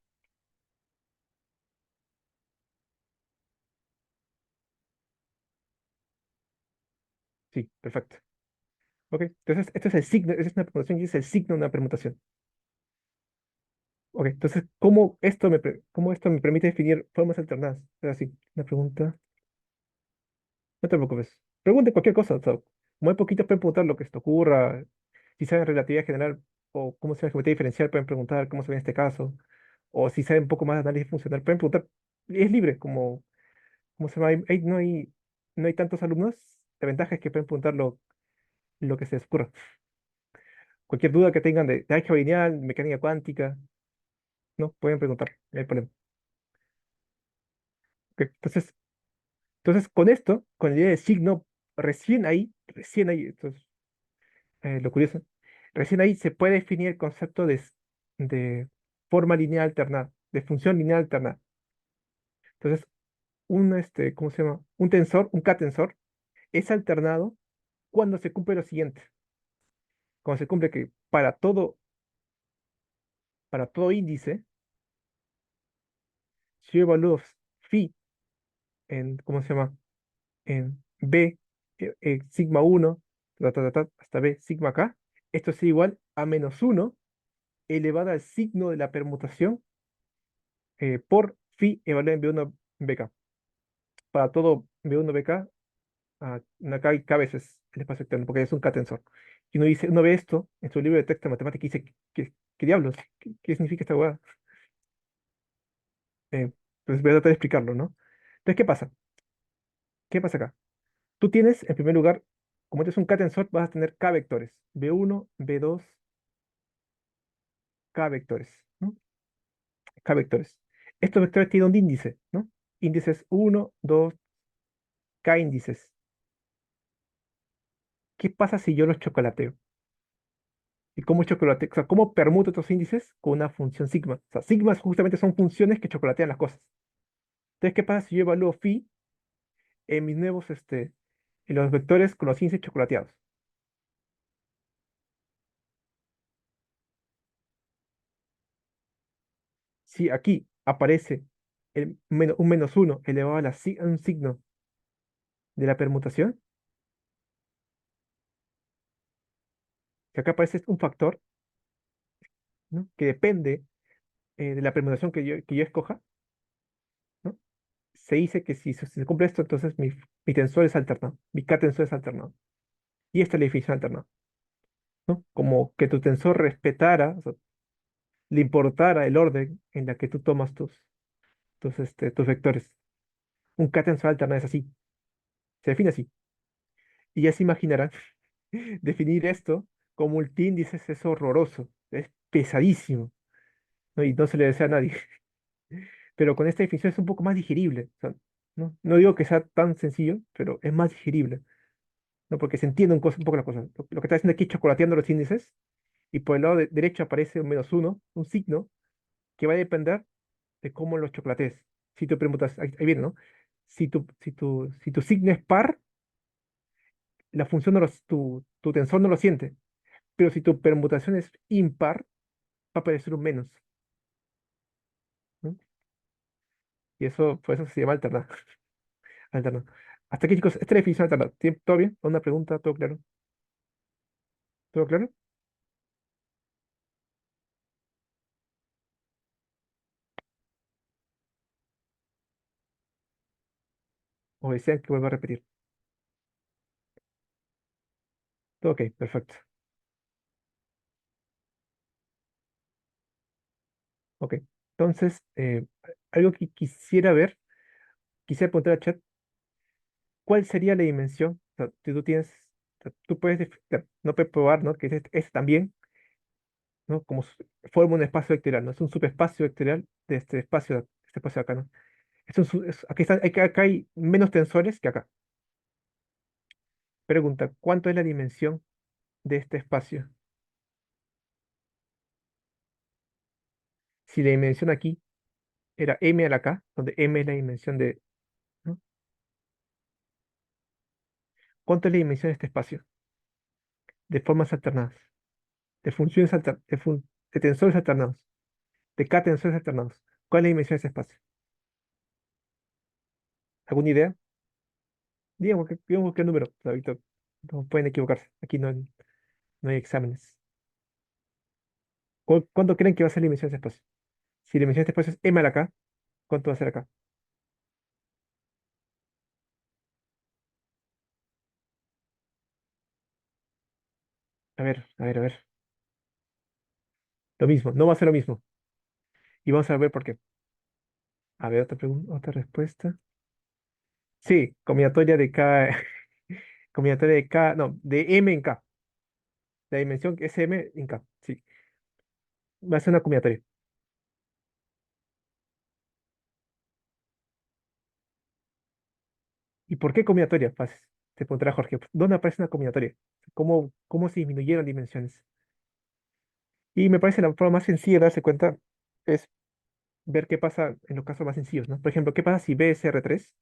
Sí, perfecto. Ok, entonces esto es el signo, esta es una permutación y es el signo de una permutación. Ok, entonces, ¿cómo esto me permite definir formas alternadas? Es así, una pregunta. No te preocupes. Pregunte cualquier cosa. O sea, como hay poquitos, pueden preguntar lo que se te ocurra. Si saben relatividad general o cómo se ve geometría diferencial, pueden preguntar cómo se ve en este caso. O si saben un poco más de análisis funcional, pueden preguntar. Y es libre, como se llama. No hay tantos alumnos. La ventaja es que pueden preguntar lo que se les ocurra. Cualquier duda que tengan de álgebra lineal, mecánica cuántica, ¿no? Pueden preguntar, no hay problema. Ok, entonces, con esto, con la idea de signo, recién ahí, esto es lo curioso, recién ahí se puede definir el concepto de forma lineal alternada, de función lineal alternada. Entonces, ¿cómo se llama? Un tensor, un K-tensor, es alternado cuando se cumple lo siguiente. Cuando se cumple que para todo índice, si yo evalúo phi ¿cómo se llama? En B, sigma 1 hasta B, sigma K, esto es igual a menos 1 elevado al signo de la permutación por phi evaluado en B1 BK. Para todo B1 BK, acá hay K veces el espacio externo, porque es un K-tensor. Y uno ve esto en su libro de texto de matemática y dice, ¿qué diablos? ¿Qué significa esta hueá? Pues voy a tratar de explicarlo, ¿no? Entonces, ¿qué pasa? ¿Qué pasa acá? Tú tienes, en primer lugar, como este es un K-tensor, vas a tener K vectores. B1, B2, K vectores, ¿no? K vectores. Estos vectores tienen un índice, ¿no? Índices 1, 2, K índices. ¿Qué pasa si yo los chocolateo? ¿Y cómo chocolateo? O sea, ¿cómo permuto estos índices con una función sigma? O sea, sigmas justamente son funciones que chocolatean las cosas. Entonces, ¿qué pasa si yo evalúo phi en mis nuevos, en los vectores con los índices chocolateados? Si aquí aparece un -1 elevado a un signo de la permutación, que acá aparece un factor, ¿no? Que depende de la permutación que yo escoja, ¿no? Se dice que si se cumple esto, entonces mi tensor es alternado, mi K-tensor es alternado. Y esta es la definición alternada, ¿no? Como que tu tensor respetara, o sea, le importara el orden en la que tú tomas tus vectores. Un K-tensor alternado es así, se define así. Y ya se imaginarán, definir esto como multiíndices es horroroso, es pesadísimo, ¿no? Y no se le desea a nadie. Pero con esta definición es un poco más digerible. O sea, no digo que sea tan sencillo, pero es más digerible, ¿no? Porque se entiende un poco la cosa. Lo que está haciendo aquí es chocolateando los índices, y por el lado derecho aparece un -1, un signo, que va a depender de cómo los chocolatees. Si tú permutas, ahí viene, ¿no? Si tu signo es par, la función tu tensor no lo siente. Pero si tu permutación es impar, va a aparecer un menos, ¿no? Y eso, por eso se llama alternar. Alternar. Hasta aquí, chicos, esta es la definición de alternar. ¿Todo bien? ¿Una pregunta? ¿Todo claro? ¿Todo claro? ¿O desean que vuelva a repetir? Todo ok, perfecto. Ok. Entonces, algo que quisiera ver, quisiera preguntar al chat, ¿cuál sería la dimensión? O sea, si tú tienes, o sea, tú puedes, no puedes probar, ¿no? Que es también, ¿no? Como forma un espacio vectorial, ¿no? Es un subespacio vectorial de este espacio de acá, ¿no? Aquí está, acá hay menos tensores que acá. Pregunta, ¿cuánto es la dimensión de este espacio? Si la dimensión aquí era m a la k, donde m es la dimensión de, ¿no? ¿Cuánto es la dimensión de este espacio? De formas alternadas, de funciones de tensores alternados, de k tensores alternados. ¿Cuál es la dimensión de ese espacio? ¿Alguna idea? Digamos qué número, David, no pueden equivocarse. Aquí no hay exámenes. ¿Cuánto creen que va a ser la dimensión de ese espacio? Si la dimensión de este espacio es m a la k, ¿cuánto va a ser acá? A ver, a ver, a ver. Lo mismo, no va a ser lo mismo. Y vamos a ver por qué. A ver, otra pregunta, otra respuesta. Sí, combinatoria de K, combinatoria de K, no, de M en K. La dimensión es M en K. Sí, va a ser una combinatoria. ¿Y por qué combinatoria? Fácil. Te preguntará Jorge. ¿Dónde aparece una combinatoria? ¿Cómo se disminuyeron dimensiones? Y me parece la forma más sencilla de darse cuenta es ver qué pasa en los casos más sencillos, ¿no? Por ejemplo, ¿qué pasa si B es R3,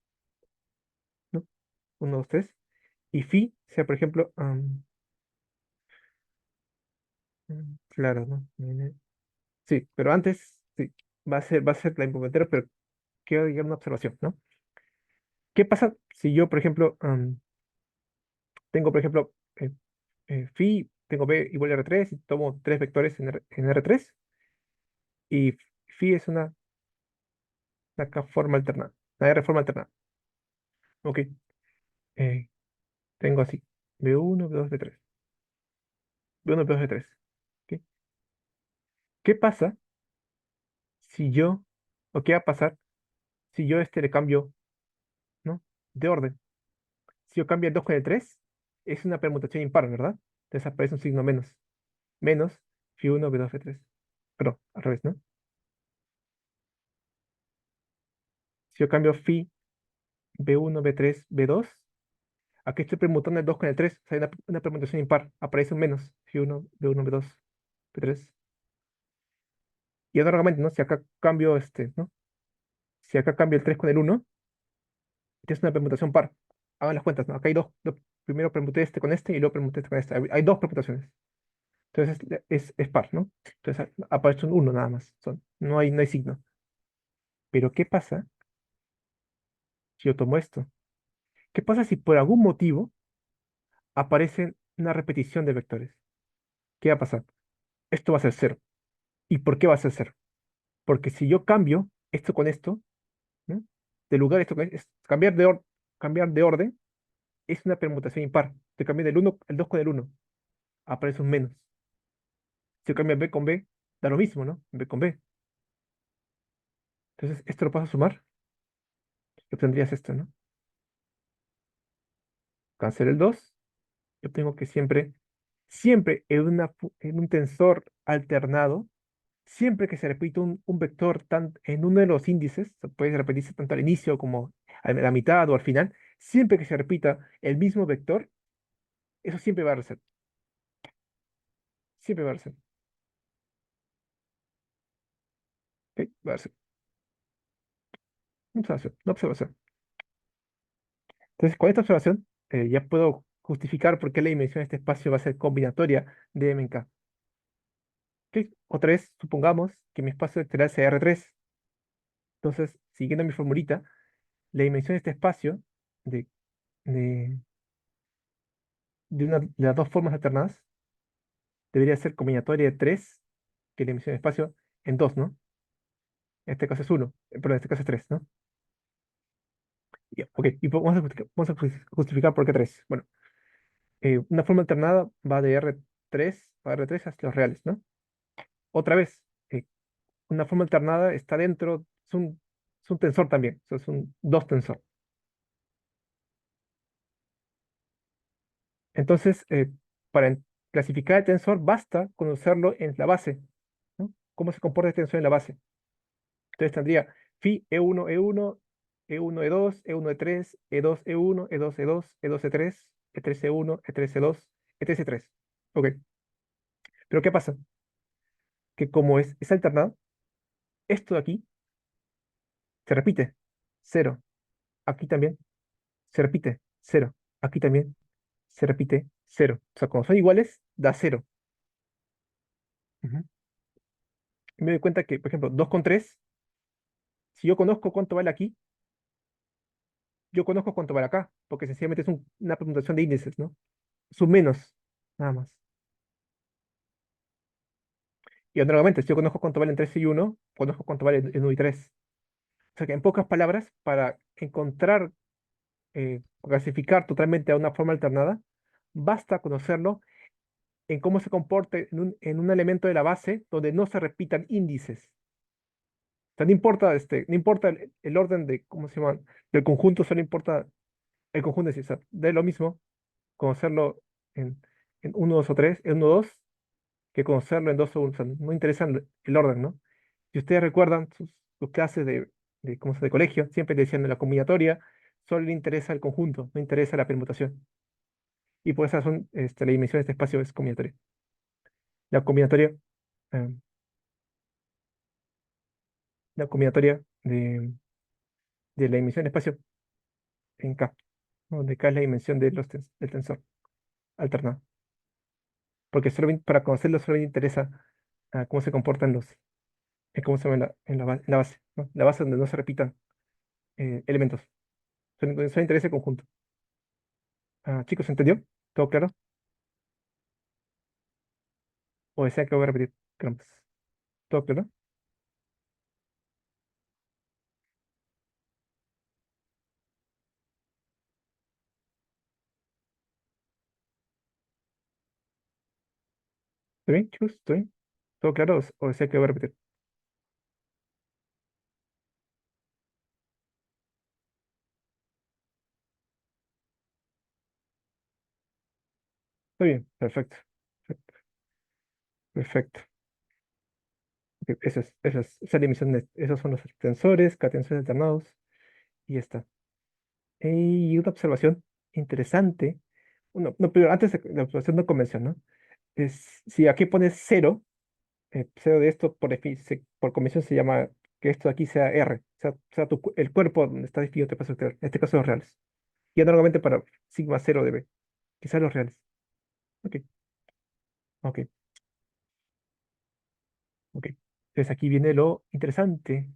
¿no? 1, 2, 3, y phi sea, por ejemplo, claro, ¿no? Sí, pero antes, sí, va a ser la implementera, pero quiero llegar a una observación, ¿no? ¿Qué pasa si yo, por ejemplo, tengo, por ejemplo, phi, tengo b igual a R3 y tomo tres vectores en R3 y phi es una forma alternada, una R forma alternada. Ok, eh, tengo así, B1, B2, B3, B1, B2, B3. ¿Ok? ¿Qué pasa si yo, o qué va a pasar si yo le cambio, ¿no? De orden. Si yo cambio el 2 con el 3 es una permutación impar, ¿verdad? Entonces aparece un signo menos. Menos phi1, B2, B3. Perdón, al revés, ¿no? Si yo cambio phi B1, B3, B2, aquí estoy permutando el 2 con el 3, o sea, hay una permutación impar, aparece un menos, phi1, B1, B2, B3. Y análogamente, ¿no? Si acá cambio ¿no? Si acá cambio el 3 con el 1, esta es una permutación par. Hagan las cuentas, ¿no? Acá hay primero permuté este con este y luego permuté este con este. Hay dos permutaciones. Entonces es par, ¿no? Entonces aparece un 1 nada más. No hay signo. Pero ¿qué pasa si yo tomo esto? ¿Qué pasa si por algún motivo aparece una repetición de vectores? ¿Qué va a pasar? Esto va a ser cero. ¿Y por qué va a ser cero? Porque si yo cambio esto con esto, ¿no? De lugar esto cambiar de orden es una permutación impar. Te cambio el 2 con el uno, aparece un menos. Si yo cambio B con B, da lo mismo, ¿no? B con B. Entonces, esto lo paso a sumar y obtendrías esto, ¿no? Cancelo el 2 y obtengo que siempre en un tensor alternado, siempre que se repite un vector en uno de los índices, puede repetirse tanto al inicio como a la mitad o al final, siempre que se repita el mismo vector, eso siempre va a ser, siempre va a ser, ¿ok? Va a ser una observación, una observación. Entonces, con esta observación, ya puedo justificar por qué la dimensión de este espacio va a ser combinatoria de M en K. ¿Ok? Otra vez, supongamos que mi espacio vectorial sea R3. Entonces, siguiendo mi formulita, la dimensión de este espacio, de, de, de las dos formas alternadas, debería ser combinatoria de 3, que es la dimensión de espacio, en 2, ¿no? En este caso es 1, pero en este caso es 3, ¿no? Ya, ok, y vamos a justificar por qué 3. Bueno, una forma alternada va de R3 a R3 hasta los reales, ¿no? Otra vez, una forma alternada está dentro, es un tensor también, o sea, es un dos tensor. Entonces, clasificar el tensor basta conocerlo en la base, ¿no? ¿Cómo se comporta el tensor en la base? Entonces tendría phi E1, E1, E1, E2, E1, E3, E2, E1, E2, E2, E2, E3, E3, E1, E3, E2, E3, E3. Ok, pero ¿qué pasa? Que como es alternado, esto de aquí se repite, cero. Aquí también se repite, cero. Aquí también se repite, cero. O sea, cuando son iguales, da cero. Ujú. Y me doy cuenta que, por ejemplo, 2 con 3, si yo conozco cuánto vale aquí, yo conozco cuánto vale acá, porque sencillamente es una permutación de índices, ¿no? Es un menos, nada más. Y normalmente, si yo conozco cuánto valen 3 y uno, conozco cuánto valen 1 y 3. O sea que en pocas palabras, para encontrar, clasificar totalmente a una forma alternada, basta conocerlo en cómo se comporta en un elemento de la base donde no se repitan índices. O sea, no importa el orden de, ¿cómo se llama? Del conjunto, solo importa el conjunto, es decir, o sea, da lo mismo conocerlo en 1, 2 o 3, en 1, 2, que conocerlo en 2 o 1. O sea, no interesa el orden, ¿no? Si ustedes recuerdan sus clases ¿cómo se llama? De colegio, siempre le decían de la combinatoria, solo le interesa el conjunto, no interesa la permutación. Y por esa razón, la dimensión de este espacio es combinatoria. La combinatoria, eh, la combinatoria de la dimensión del espacio en K, ¿no? Donde K es la dimensión del tensor alternado. Porque para conocerlo solo me interesa cómo se comportan cómo se llama en la base, ¿no? La base donde no se repitan elementos. Solo interesa el conjunto. Chicos, ¿entendió? ¿Todo claro? O desea que voy a repetir campos. ¿Todo claro? ¿Está bien, chicos? ¿Está bien? ¿Todo claro? ¿O desea que voy a repetir? Está bien, perfecto. Perfecto. Perfecto. Ok, esa es la emisión esos son los tensores, tensores alternados, y ya está. Y una observación interesante. No, pero antes de la observación de convención, ¿no? Si aquí pones cero, cero de esto por convención se llama que esto de aquí sea R, sea el cuerpo donde está definido tu espacio vectorial, en este caso los reales. Y normalmente para sigma cero debe, quizás los reales. Ok, ok, ok. Entonces aquí viene lo interesante,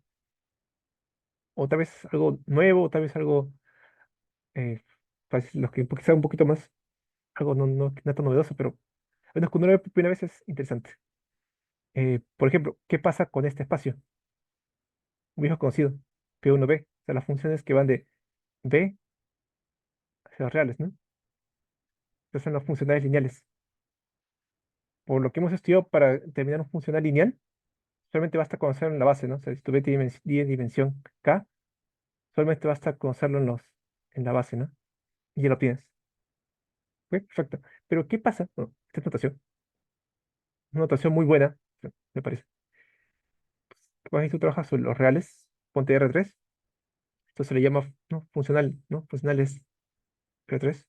o tal vez algo nuevo, o tal vez algo, para los que quizá un poquito más, algo no tan novedoso, pero bueno, cuando uno ve por primera vez es interesante. Por ejemplo, ¿qué pasa con este espacio? Un viejo conocido, P1B, o sea, las funciones que van de B hacia los reales, ¿no? Estas son las funcionales lineales. Por lo que hemos estudiado para determinar un funcional lineal, solamente basta conocerlo en la base, ¿no? O sea, si tu B tiene dimensión K, solamente basta conocerlo en la base, ¿no? Y ya lo tienes. ¿Ok? Perfecto. Pero ¿qué pasa? Bueno, esta es notación, una notación muy buena, me parece. Cuando tú trabajas sobre los reales, ponte R3, esto se le llama, ¿no? Funcional, ¿no? Funcionales R3.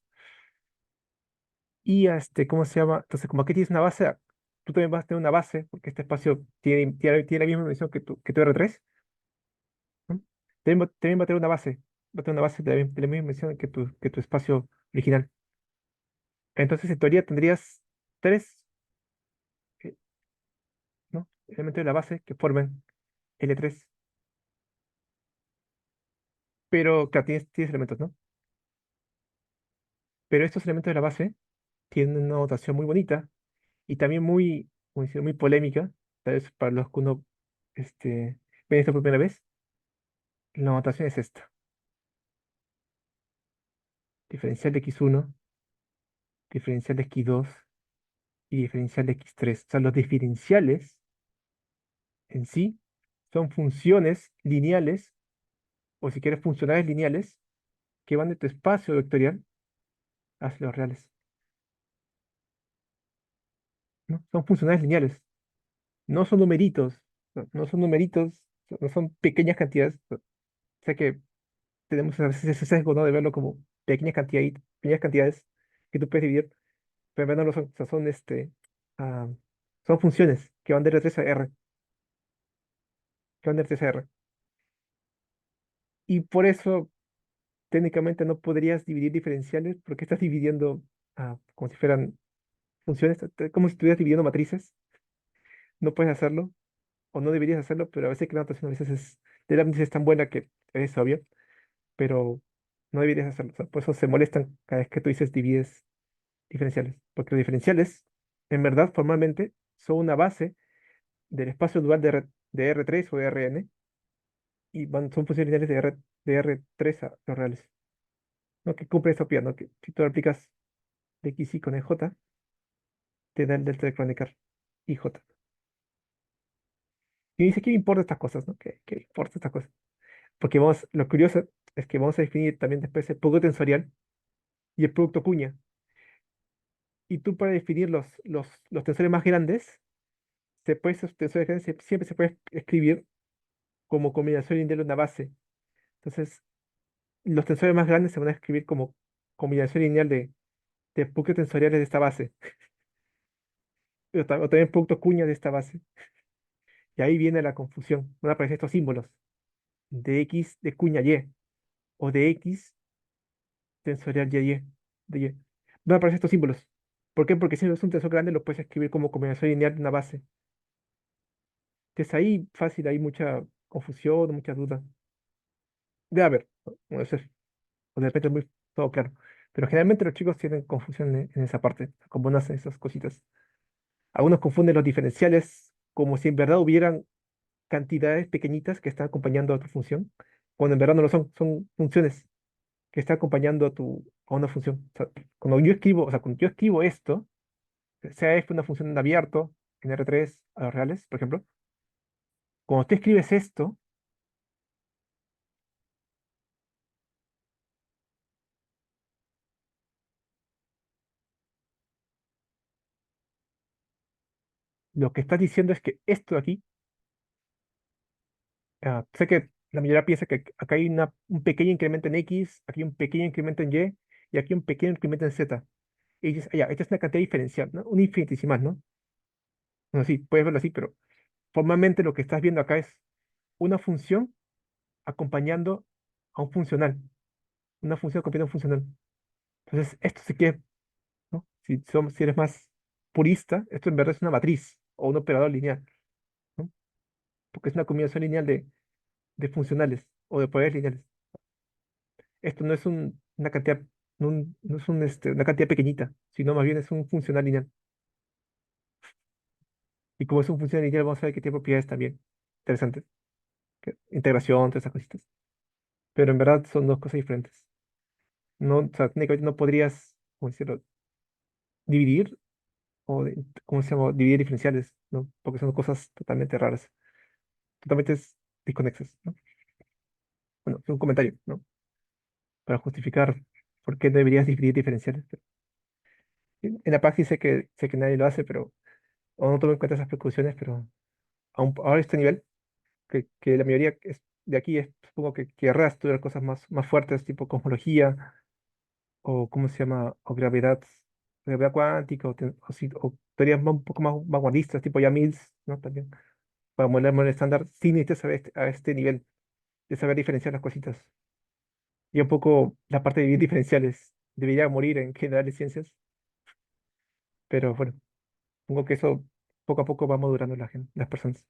Y ¿cómo se llama? Entonces, como aquí tienes una base, tú también vas a tener una base, porque este espacio tiene la misma dimensión que tu R3, ¿no? También va a tener una base, va a tener una base de la misma dimensión que tu espacio original. Entonces, en teoría, tendrías tres, eh, ¿no? elementos de la base que forman L3. Pero, claro, tienes elementos, ¿no? Pero estos elementos de la base tienen una notación muy bonita y también muy, como decir, muy polémica, tal vez para los que uno ve esto por primera vez. La notación es esta: diferencial de x1, diferencial de x2 y diferencial de x3. O sea, los diferenciales en sí son funciones lineales, o si quieres, funcionales lineales, que van de tu espacio vectorial hacia los reales, ¿no? Son funcionales lineales, no son numeritos, no son numeritos, no son pequeñas cantidades. O sea que tenemos a veces ese sesgo, ¿no? De verlo como pequeñas cantidades que tú puedes dividir, pero en verdad no lo son. O sea, ah, son funciones que van de R3 a R, que van de R3 a R. Y por eso, técnicamente, no podrías dividir diferenciales porque estás dividiendo como si fueran funciones, como si estuvieras dividiendo matrices. No puedes hacerlo, o no deberías hacerlo, pero a veces que la notación a veces de la matriz es tan buena que es obvio, pero no deberías hacerlo. O sea, por eso se molestan cada vez que tú dices divides diferenciales, porque los diferenciales, en verdad, formalmente, son una base del espacio dual de R3 o de Rn, y son funciones lineales de R3 a los reales, ¿no? Que cumple esta propiedad, ¿no? Que si tú lo aplicas de XY con EJ, te da el delta de Kronecker IJ. Y dice, ¿qué me importa estas cosas, no? ¿Qué me importa estas cosas? Porque lo curioso es que vamos a definir también después el producto tensorial y el producto cuña. Y tú, para definir los tensores más grandes, esos tensores grandes siempre se puede escribir como combinación lineal de una base. Entonces, los tensores más grandes se van a escribir como combinación lineal de productos tensoriales de esta base, o también producto cuña de esta base. Y ahí viene la confusión. Van a aparecer estos símbolos de X de cuña Y, o de X tensorial de Y. Van a aparecer estos símbolos. ¿Por qué? Porque si no es un tensor grande, lo puedes escribir como combinación lineal de una base. Entonces ahí fácil, hay mucha confusión, mucha duda. Debe haber, ¿no? Bueno, eso o de repente muy todo claro. Pero generalmente los chicos tienen confusión en esa parte, como nacen esas cositas. Algunos confunden los diferenciales como si en verdad hubieran cantidades pequeñitas que están acompañando a tu función, cuando en verdad no lo son, son funciones que están acompañando a una función. O sea, cuando yo escribo esto, sea f una función en abierto, en R3 a los reales, por ejemplo, cuando tú escribes esto, lo que estás diciendo es que esto de aquí, sé que la mayoría piensa que acá hay un pequeño incremento en X, aquí un pequeño incremento en Y aquí un pequeño incremento en Z. Y dices, ya, esta es una cantidad diferencial, ¿no? Un infinitesimal, ¿no? No, sí, puedes verlo así, pero formalmente lo que estás viendo acá es una función acompañando a un funcional, una función acompañando a un funcional. Entonces, esto sí que, ¿no? Si eres más purista, esto en verdad es una matriz o un operador lineal, ¿no? Porque es una combinación lineal de funcionales o de poderes lineales. Esto no es una cantidad, no es una cantidad pequeñita, sino más bien es un funcional lineal. Y como es un funcional lineal, vamos a ver que tiene propiedades también interesantes, integración, todas esas cositas. Pero en verdad son dos cosas diferentes. No, o sea, técnicamente no podrías, ¿cómo decirlo?, dividir, ¿cómo se llama? Dividir diferenciales, ¿no? Porque son cosas totalmente raras, totalmente desconexas, ¿no? Bueno, es un comentario, ¿no? Para justificar por qué deberías dividir diferenciales. En la praxis sé que nadie lo hace, pero o no tomo en cuenta esas precauciones, pero ahora a este nivel, que la mayoría de aquí supongo que querrá estudiar cosas más fuertes, tipo cosmología, o ¿cómo se llama? O gravedad cuántica, o teorías un poco más vanguardistas, tipo ya Mills, ¿no? También, para modelar el estándar, sí necesitas saber a este nivel, de saber diferenciar las cositas. Y un poco la parte de dividir diferenciales debería morir en general de ciencias, Pero bueno, supongo que eso poco a poco va madurando las personas.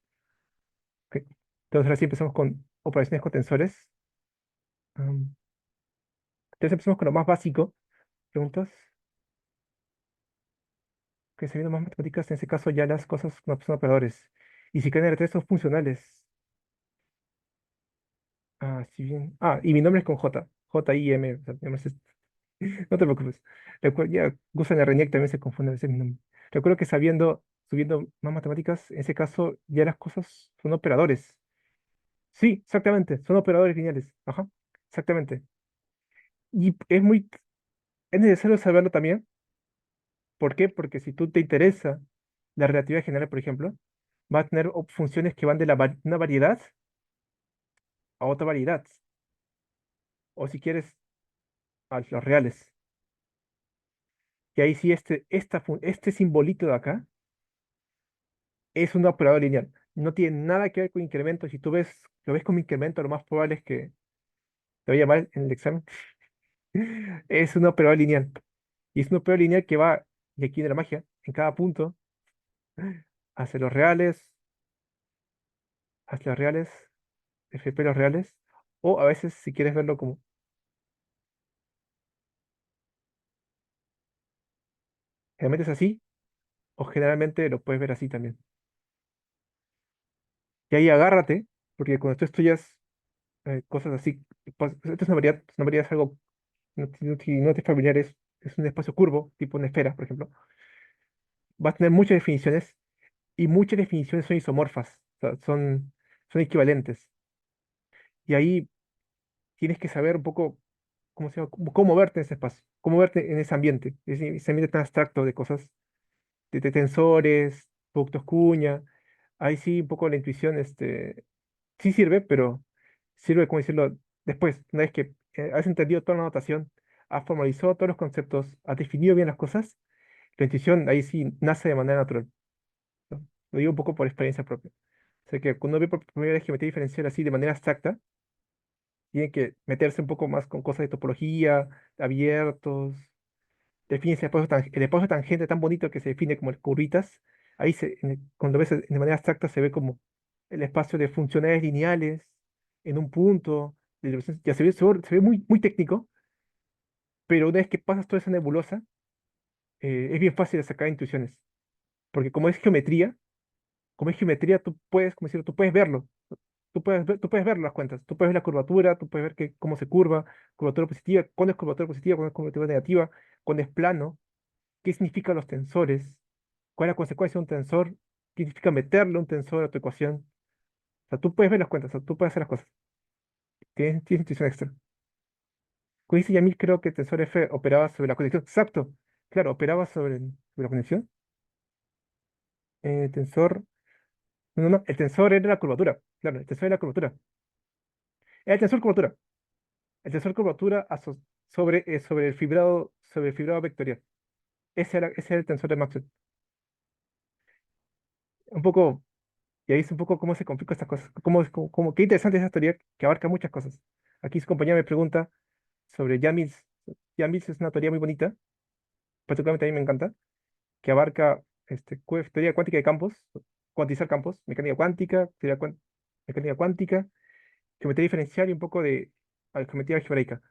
Ok. Entonces ahora sí empezamos con operaciones con tensores. Am, entonces empezamos con lo más básico. Preguntas que se vienen más matemáticas, en ese caso ya las cosas no son operadores. Y si caen R3 son funcionales. Ah, si bien. Ah, y mi nombre es con J. J-I-M. O sea, mi nombre no te preocupes. Ya Gusan Reñek también se confunde a veces mi nombre. Recuerdo que subiendo más matemáticas, en ese caso ya las cosas son operadores. Sí, exactamente, son operadores lineales. Ajá, exactamente. Y es necesario saberlo también. ¿Por qué? Porque si tú te interesa la relatividad general, por ejemplo, va a tener funciones que van de una variedad a otra variedad. O si quieres, a los reales. Y ahí sí, este simbolito de acá es un operador lineal. No tiene nada que ver con incremento. Si lo ves como incremento, lo más probable es que te vaya mal en el examen. Es un operador lineal. Y es un operador lineal que va, y aquí de la magia, en cada punto, hacia los reales, hacia los reales, FP los reales, o a veces, si quieres verlo como, generalmente es así, o generalmente lo puedes ver así también. Y ahí agárrate, porque cuando tú estudias cosas así, esto es una variedad es algo, si no te es familiar, es un espacio curvo, tipo una esfera, por ejemplo. Va a tener muchas definiciones y muchas definiciones son isomorfas, o sea, son equivalentes. Y ahí tienes que saber un poco cómo se llama, cómo verte en ese espacio, cómo verte en ese ambiente, ese ambiente tan abstracto de cosas, de tensores, productos cuña. Ahí sí, un poco la intuición, sí sirve, pero sirve, como decirlo, después, una vez que has entendido toda la notación, has formalizado todos los conceptos, has definido bien las cosas, la intuición ahí sí nace de manera natural, ¿no? Lo digo un poco por experiencia propia. O sea que cuando ve por primera vez geometría diferencial así de manera abstracta, tiene que meterse un poco más con cosas de topología, abiertos, define el espacio tangente tan bonito que se define como curvitas. Ahí cuando ves de manera abstracta se ve como el espacio de funcionales lineales en un punto. Ya se ve muy, muy técnico, pero una vez que pasas toda esa nebulosa, es bien fácil de sacar intuiciones. Porque como es geometría, tú puedes, como decirlo, tú puedes verlo. Tú puedes ver las cuentas, tú puedes ver la curvatura, tú puedes ver cómo se curvatura positiva, cuándo es curvatura positiva, cuándo es curvatura negativa, cuándo es plano, qué significan los tensores, cuál es la consecuencia de un tensor, qué significa meterle un tensor a tu ecuación. O sea, tú puedes ver las cuentas, o sea, tú puedes hacer las cosas. Tienes intuición extra. Como dice Yamil, creo que el tensor F operaba sobre la conexión. Exacto. Claro, operaba sobre la conexión. Tensor. No, no, no. El tensor era la curvatura. Claro, el tensor era la curvatura. Era el tensor curvatura. El tensor curvatura sobre el fibrado vectorial. Ese era el tensor de Maxwell. Un poco, y ahí es un poco cómo se complican estas cosas. Qué interesante es esa teoría que abarca muchas cosas. Aquí su compañera me pregunta sobre Yamils. Yamils es una teoría muy bonita, particularmente a mí me encanta, que abarca teoría cuántica de campos, cuantizar campos, mecánica cuántica, geometría diferencial y un poco de geometría algebraica.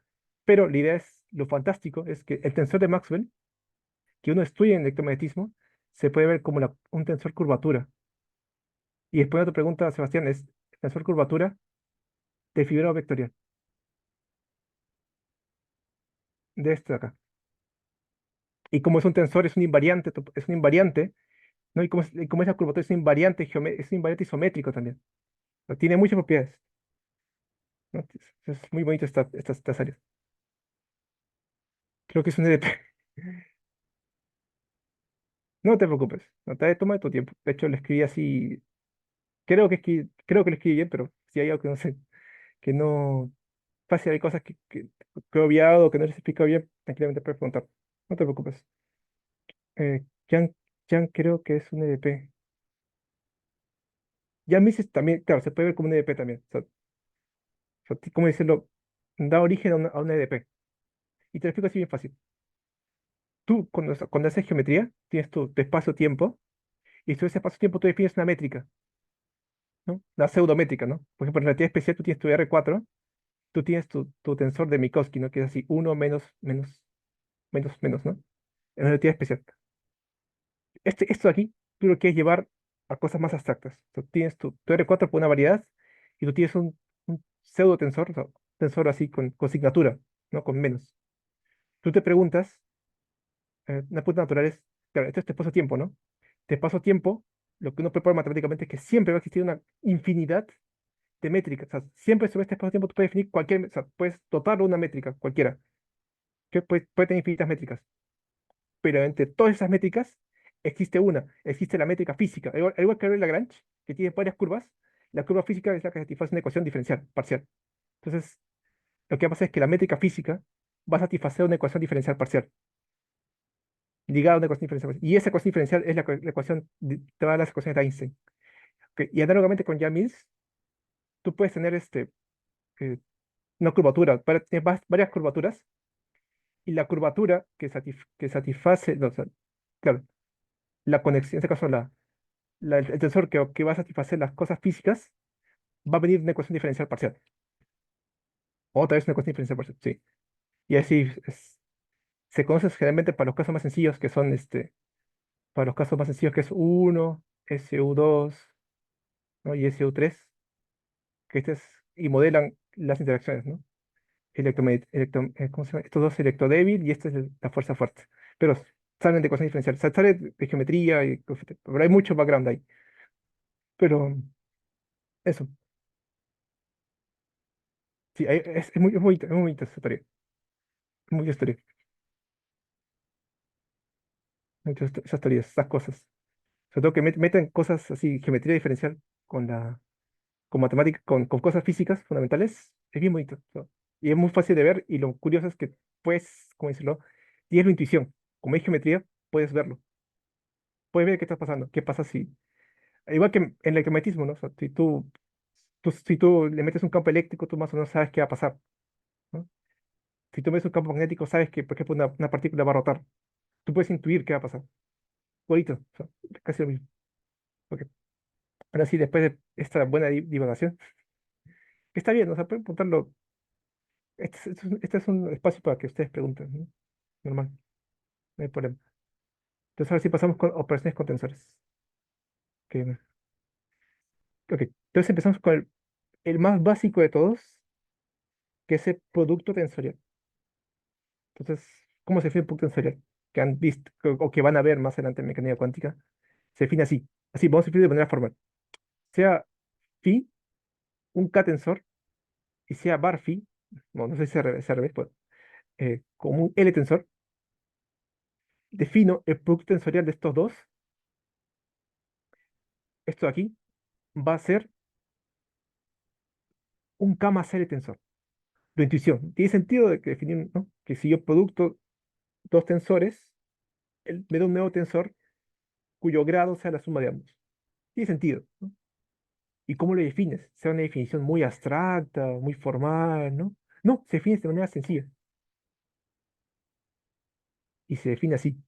Pero la idea lo fantástico es que el tensor de Maxwell, que uno estudia en electromagnetismo, se puede ver como un tensor curvatura. Y después otra pregunta, Sebastián, es el tensor curvatura de fibrado vectorial, de este de acá. Y como es un tensor, es un invariante, ¿no? Y como es la curvatura, es un invariante isométrico también. ¿No? Tiene muchas propiedades, ¿no? Es muy bonito estas áreas. Creo que es un EDP. No te preocupes, no te toma tu tiempo. De hecho, lo escribí así, creo que lo escribí bien, pero si hay algo que no sé, que no, fácil, hay cosas que he obviado, que no les explico bien, tranquilamente puedes preguntar. No te preocupes. Jan, Jan creo que es un EDP. Jan Mises también, claro, se puede ver como un EDP también. O sea, ¿cómo decirlo? Da origen a un EDP. Y te lo explico así bien fácil. Tú, cuando haces geometría, tienes tu espacio-tiempo, y sobre ese espacio-tiempo tú defines una métrica, ¿no? La pseudométrica, ¿no? Por ejemplo, en relatividad especial tú tienes tu R4, tú tienes tu tensor de Minkowski, ¿no? Que es así, uno menos, menos, menos, menos, ¿no? En relatividad especial. Esto de aquí, tú lo quieres llevar a cosas más abstractas. Tú tienes tu R4 por una variedad, y tú tienes un pseudo tensor, o sea, tensor así con signatura, ¿no? Con menos. Tú te preguntas, una pregunta natural es, claro, esto es tu espacio-tiempo, ¿no? Te espacio-tiempo, lo que uno propone matemáticamente es que siempre va a existir una infinidad de métricas. O sea, siempre sobre este espacio-tiempo tú puedes definir cualquier, o sea, puedes dotar una métrica, cualquiera, que puede tener infinitas métricas. Pero entre todas esas métricas existe una, existe la métrica física. Al igual que Lagrange, que tiene varias curvas, la curva física es la que satisface una ecuación diferencial, parcial. Entonces, lo que pasa es que la métrica física va a satisfacer una ecuación diferencial parcial, ligada a una ecuación diferencial parcial. Y esa ecuación diferencial es la ecuación de todas las ecuaciones de Einstein. Ok, y análogamente con Yang-Mills, tú puedes tener eh, una curvatura, tienes varias curvaturas, y la curvatura que satisface, no, o sea, claro, la conexión, en este caso el tensor que va a satisfacer las cosas físicas, va a venir de una ecuación diferencial parcial. Otra vez una ecuación diferencial parcial, sí. Y así se conoce generalmente para los casos más sencillos, que son para los casos más sencillos que es U1, SU2, ¿no? Y SU3, que y modelan las interacciones, ¿no? ¿Cómo se llama? Estos dos electrodébil, y esta es la fuerza fuerte. Pero salen de ecuación diferencial, salen de geometría, pero hay mucho background ahí. Pero eso, sí, es muy bonita esa teoría, muy historia, muchas esas teorías, esas cosas. Sobre todo que meten cosas así, geometría diferencial con matemáticas, con cosas físicas fundamentales, es bien bonito, ¿no? Y es muy fácil de ver, y lo curioso es que puedes, ¿cómo decirlo? Tienes la intuición. Como hay geometría, puedes verlo. Puedes ver qué está pasando. ¿Qué pasa si? Igual que en el electromagnetismo, ¿no? O sea, si tú le metes un campo eléctrico, tú más o menos sabes qué va a pasar, ¿no? Si tú metes un campo magnético, sabes que, por ejemplo, una partícula va a rotar. Tú puedes intuir qué va a pasar. Bonito, o sea, casi lo mismo. Ok. Ahora sí, después de esta buena divagación, que está bien, o sea, pueden preguntarlo. Este es un espacio para que ustedes pregunten, ¿no? Normal, no hay problema. Entonces ahora sí pasamos con operaciones con tensores. Ok, ok. Entonces empezamos con el más básico de todos, que es el producto tensorial. Entonces, ¿cómo se define el producto tensorial? Que han visto o que van a ver más adelante en mecánica cuántica. Se define así. Así, vamos a definir de manera formal. Sea phi un K-tensor, y sea bar phi, no sé si es al revés, pues, como un L-tensor, defino el producto tensorial de estos dos. Esto de aquí va a ser un K más L-tensor. La intuición. Tiene sentido de que definir, ¿no? Que si yo producto dos tensores, él me da un nuevo tensor cuyo grado sea la suma de ambos. Tiene sentido, ¿no? ¿Y cómo lo defines? ¿Sea una definición muy abstracta, muy formal, ¿no? No, se define de manera sencilla, y se define así.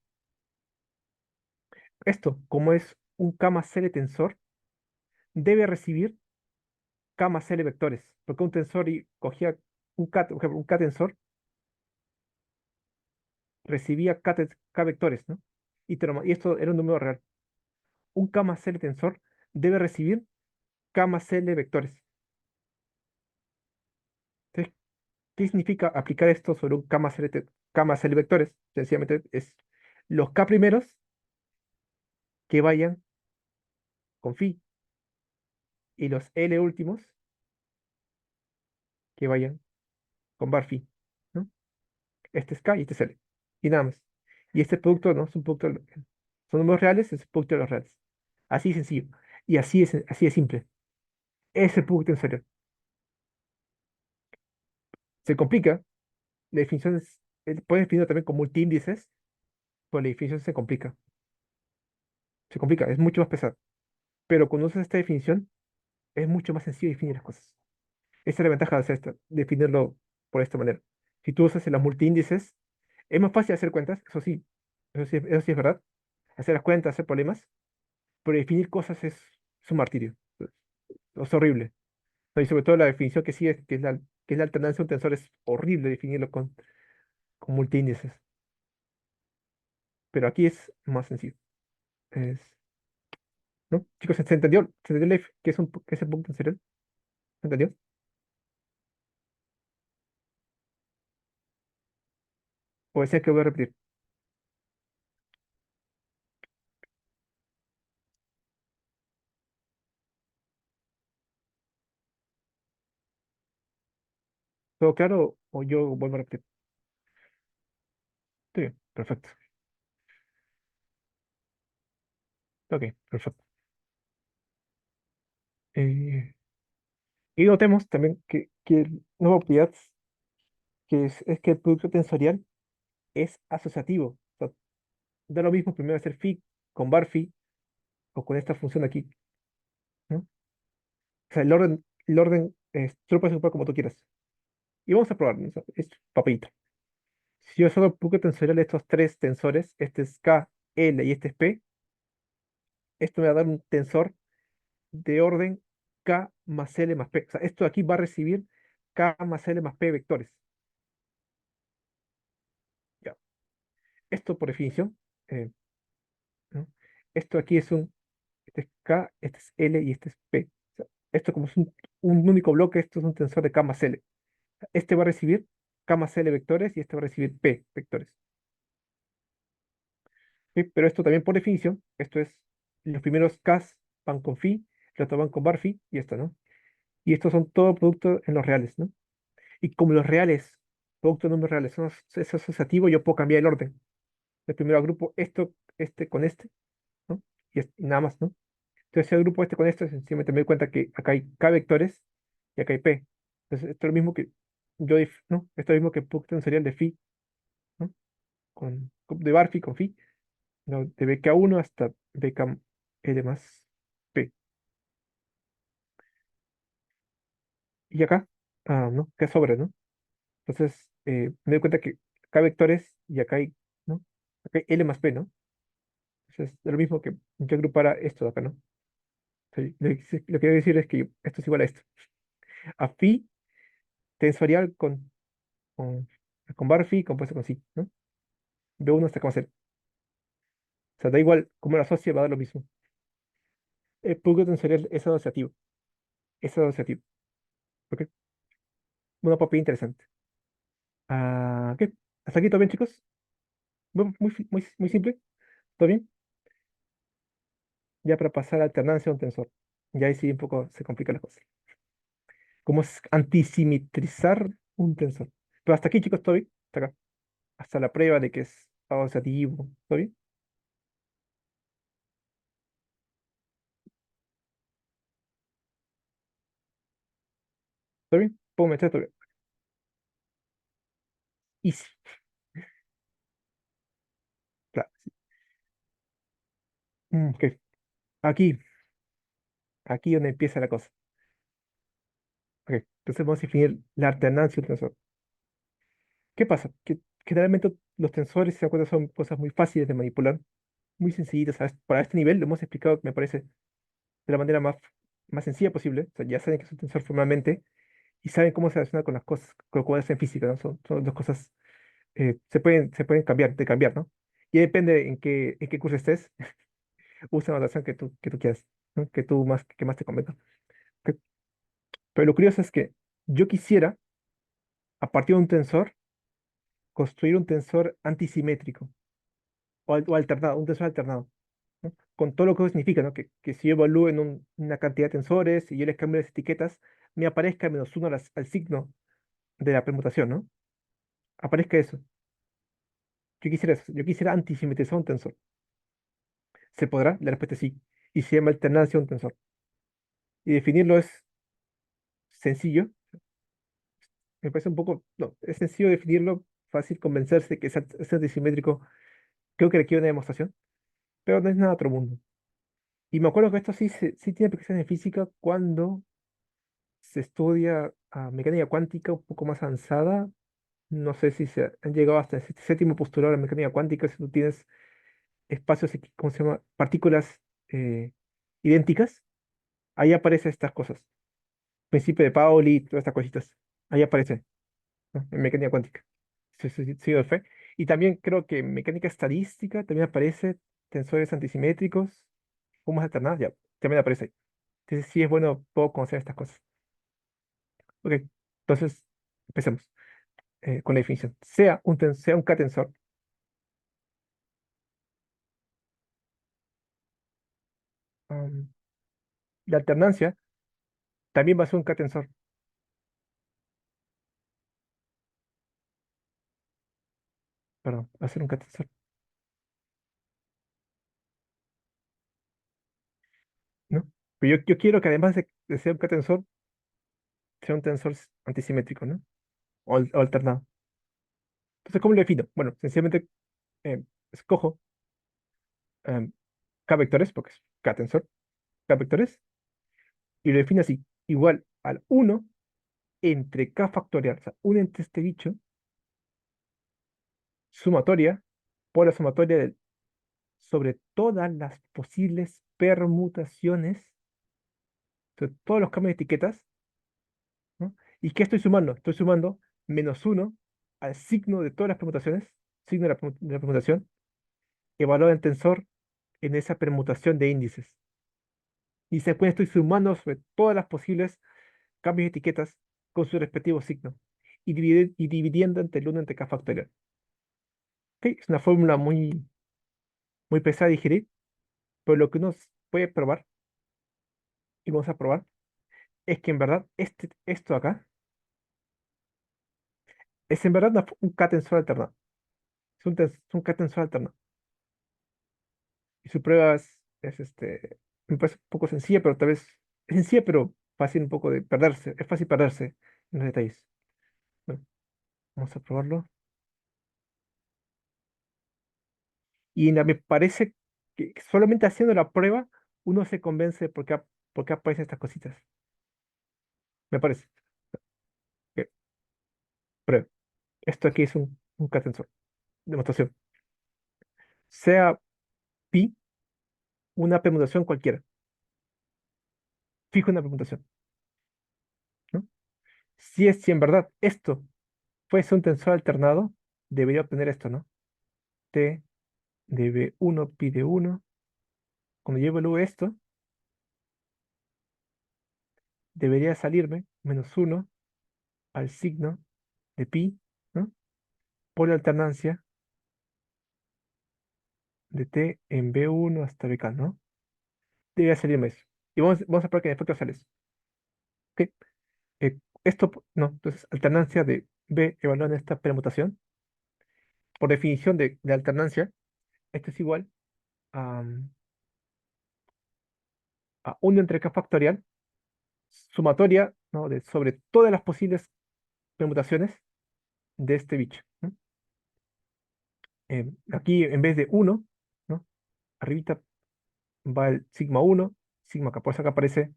Esto, como es un K más L tensor, debe recibir K más L vectores, porque un tensor y cogía por ejemplo, un K tensor recibía K vectores, ¿no? Y esto era un número real. Un K más L tensor debe recibir K más L vectores. Entonces, ¿qué significa aplicar esto sobre un K más L vectores? Sencillamente es los K primeros que vayan con phi, y los L últimos que vayan con bar phi, ¿no? Este es K y este es L. Y nada más. Y este producto no es un producto, son números reales, es un producto de los reales. Así de sencillo. Y así de simple. Es el producto tensorial. Se complica. La definición puede definirlo también como multiíndices, pero la definición se complica. Se complica, es mucho más pesado. Pero cuando usas esta definición, es mucho más sencillo definir las cosas. Esa es la ventaja de hacer definirlo por esta manera. Si tú usas los multiíndices, es más fácil hacer cuentas, eso sí, eso sí es verdad. Hacer las cuentas, hacer problemas, pero definir cosas es un martirio. Es horrible. ¿No? Y sobre todo la definición que sigue, que es la alternancia de un tensor, es horrible definirlo con multiíndices. Pero aquí es más sencillo. Es, ¿no? Chicos, ¿Se entendió qué es qué es el punto tensorial? ¿Se entendió? O decía que voy a repetir. ¿Todo claro o yo vuelvo a repetir? Estoy bien, perfecto. Ok, perfecto. Eh, y notemos también que nueva propiedad es que el producto tensorial es asociativo. O sea, da lo mismo primero hacer phi con bar phi o con esta función de aquí, ¿no? O sea, el orden tú lo puedes ocupar como tú quieras. Y vamos a probar, ¿no? O sea, es papelito. Si yo solo producto tensorial de estos tres tensores, este es K, L y este es P, esto me va a dar un tensor de orden K más L más P. O sea, esto de aquí va a recibir K más L más P vectores. Ya. Esto por definición, eh, ¿no? Esto aquí este es K, este es L y este es P. O sea, esto como es un único bloque, esto es un tensor de K más L. Este va a recibir K más L vectores y este va a recibir P vectores. ¿Sí? Pero esto también por definición, esto es, los primeros Ks van con phi, los otros van con bar phi y esto, ¿no? Y estos son todo productos en los reales, ¿no? Y como los reales, productos de números reales, es asociativo, yo puedo cambiar el orden. El primero agrupo esto, este con este, ¿no? Y nada más, ¿no? Entonces, si agrupo este con esto, sencillamente me doy cuenta que acá hay K vectores y acá hay P. Entonces, esto es lo mismo que ¿no? Esto es lo mismo que producto tensorial de phi, ¿no? De bar phi con phi, ¿no? De BK1 hasta BKL más P. Y acá, ¿no? Que sobre, ¿no? Entonces, me doy cuenta que acá hay vectores y acá hay, ¿no? Acá hay L más P, ¿no? Entonces, es lo mismo que yo agrupara esto de acá, ¿no? Sí, lo que quiero decir es que esto es igual a esto. A phi tensorial con, con bar phi compuesto con psi, ¿no? B1 hasta cómo hacer. O sea, da igual cómo lo asocie, va a dar lo mismo. El producto tensorial es asociativo. Es asociativo. ¿Ok? Una papilla interesante. ¿Qué? ¿Hasta aquí todo bien, chicos? Muy simple. ¿Todo bien? Ya para pasar a alternancia a un tensor. Ya ahí sí un poco se complica la cosa. ¿Cómo es antisimetrizar un tensor? Pero hasta aquí, chicos, todo bien. Hasta acá. Hasta la prueba de que es asociativo. ¿Todo bien? ¿Todo bien? Puedo meter todo bien. Easy. Claro, sí. Ok. Aquí, aquí donde empieza la cosa. Ok. Entonces vamos a definir la alternancia de un tensor. ¿Qué pasa? Que generalmente los tensores, si se acuerdan, son cosas muy fáciles de manipular, muy sencillitas. Para este nivel lo hemos explicado, me parece, de la manera más sencilla posible. O sea, ya saben que es un tensor formalmente y saben cómo se relaciona con las cosas, con lo que hacen en física, ¿no? Son dos cosas, se pueden cambiar, de cambiar, ¿no? Y depende en qué curso estés, usa la notación que tú quieras, ¿no? Que más te convenga. Ok. Pero lo curioso es que yo quisiera, a partir de un tensor, construir un tensor antisimétrico o alternado, un tensor alternado, ¿no? Con todo lo que eso significa, ¿no? Que si yo evalúo en una cantidad de tensores y yo les cambio las etiquetas, me aparezca -1 al signo de la permutación, ¿no? Aparezca eso. Yo quisiera eso. Yo quisiera antisimetrizar un tensor. ¿Se podrá? La respuesta es sí. Y se llama alternancia a un tensor. Y definirlo es sencillo. Me parece un poco, no, es sencillo definirlo, fácil convencerse que es antisimétrico. Creo que requiere una demostración, pero no es nada otro mundo. Y me acuerdo que esto sí tiene aplicaciones en física cuando se estudia mecánica cuántica un poco más avanzada. No sé si se han llegado hasta el séptimo postulado de la mecánica cuántica, si tú tienes espacios, ¿cómo se llama? Partículas eh, idénticas, ahí aparecen estas cosas. Principio de Pauli, todas estas cositas. Ahí aparece, ¿no? En mecánica cuántica. Sí, sí, sí, sí, doy fe. Y también creo que en mecánica estadística también aparece tensores antisimétricos, formas alternadas, ya, también aparece ahí. Entonces sí es bueno, puedo conocer estas cosas. Ok, entonces empecemos con la definición. Sea un K-tensor, am, la alternancia también va a ser un K-tensor, perdón, va a ser un K-tensor, ¿no? Pero yo quiero que además de ser un K-tensor, sea un tensor antisimétrico, ¿no? O alternado. Entonces, ¿cómo lo defino? Bueno, sencillamente eh, escojo em, K vectores, porque es K tensor, K vectores, y lo defino así, igual al uno entre K factorial, o sea, 1 entre este bicho, sumatoria, por la sumatoria sobre todas las posibles permutaciones, sobre todos los cambios de etiquetas, ¿no? ¿Y qué estoy sumando? Estoy sumando menos uno al signo de todas las permutaciones, signo de la permutación, evaluado en tensor en esa permutación de índices. Y después estoy sumando sobre todas las posibles cambios de etiquetas con su respectivo signo y dividiendo entre el uno entre k factorial. ¿Ok? Es una fórmula muy pesada de digerir, pero lo que uno puede probar, y vamos a probar, es que en verdad esto acá es en verdad un K-tensor alternado. Es un K-tensor alternado. Y su prueba me parece un poco sencilla, pero tal vez es sencilla, pero fácil un poco de perderse. Es fácil perderse en los detalles. Bueno, vamos a probarlo. Y me parece que solamente haciendo la prueba uno se convence de por qué aparecen estas cositas. Me parece. Que prueba. Esto aquí es un K-tensor. Demostración. Sea pi una permutación cualquiera. Fijo una permutación, ¿no? Si en verdad esto fuese un tensor alternado, debería obtener esto, ¿no? T de B1 pi de uno. Cuando yo evalúe esto, debería salirme menos uno al signo de pi, ¿no? Por la alternancia de t en B1 hasta BK, ¿no? Debería salirme eso. Y vamos a probar que en efecto sale eso. ¿Ok? No, entonces alternancia de B evaluada en esta permutación. Por definición de alternancia, esto es igual a, a 1 entre k factorial, sumatoria, ¿no? Sobre todas las posibles permutaciones de este bicho, ¿no? Aquí en vez de uno, ¿no? Arribita va el sigma uno, sigma k, por eso acá aparece,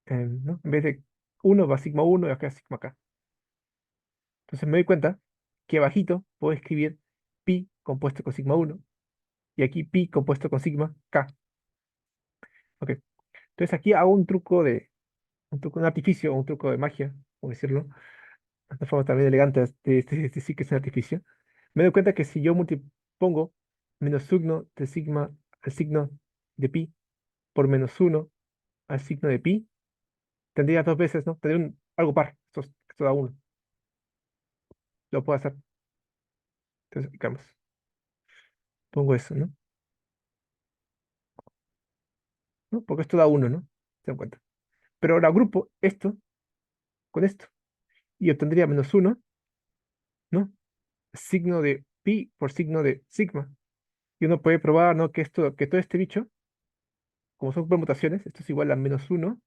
¿no? En vez de uno va sigma uno y acá sigma k. Entonces me doy cuenta que abajito puedo escribir pi compuesto con sigma uno y aquí pi compuesto con sigma k. Ok. Entonces aquí hago un artificio, o un truco de magia, por decirlo, de una forma también elegante de decir que es un artificio. Me doy cuenta que si yo multipongo menos signo de sigma al signo de pi por menos uno al signo de pi, tendría dos veces, ¿no? Tendría algo par. Esto da uno. Lo puedo hacer. Entonces, digamos, pongo eso, ¿no? ¿No? Porque esto da uno, ¿no? Se dan cuenta. Pero ahora agrupo esto con esto y obtendría menos uno, ¿no? Signo de pi por signo de sigma. Y uno puede probar, ¿no? Que todo este bicho, como son permutaciones, esto es igual a menos uno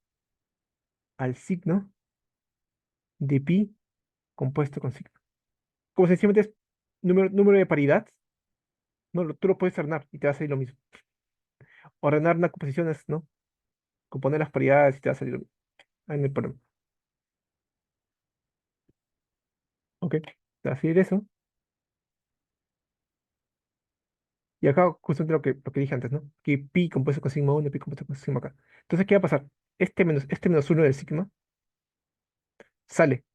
al signo de pi compuesto con sigma. Como sencillamente es número de paridad, no, tú lo puedes ordenar y te va a salir lo mismo. Ordenar una composición es, ¿no? Componer las paridades y te va a salir lo mismo. Ahí no hay problema. Ok, te va a salir eso. Y acá justamente lo que dije antes, ¿no? Que pi compuesto con sigma 1, pi compuesto con sigma acá. Entonces, ¿qué va a pasar? Este menos uno del sigma sale,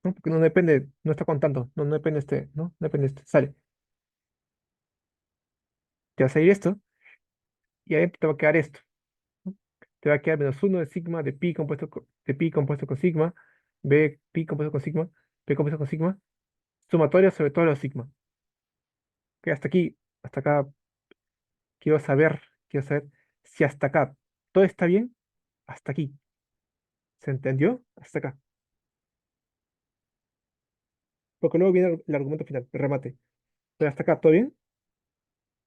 ¿no? Porque no depende, no está contando, no depende ¿no? No depende sale. Te va a salir esto y ahí te va a quedar esto, ¿no? Te va a quedar menos uno de sigma de pi compuesto con sigma, b pi compuesto con sigma, p compuesto con sigma, sumatoria sobre todos los sigma. Que hasta aquí, hasta acá, quiero saber si hasta acá todo está bien, hasta aquí. ¿Se entendió? Hasta acá. Porque luego viene el argumento final, el remate. Pero hasta acá, ¿todo bien?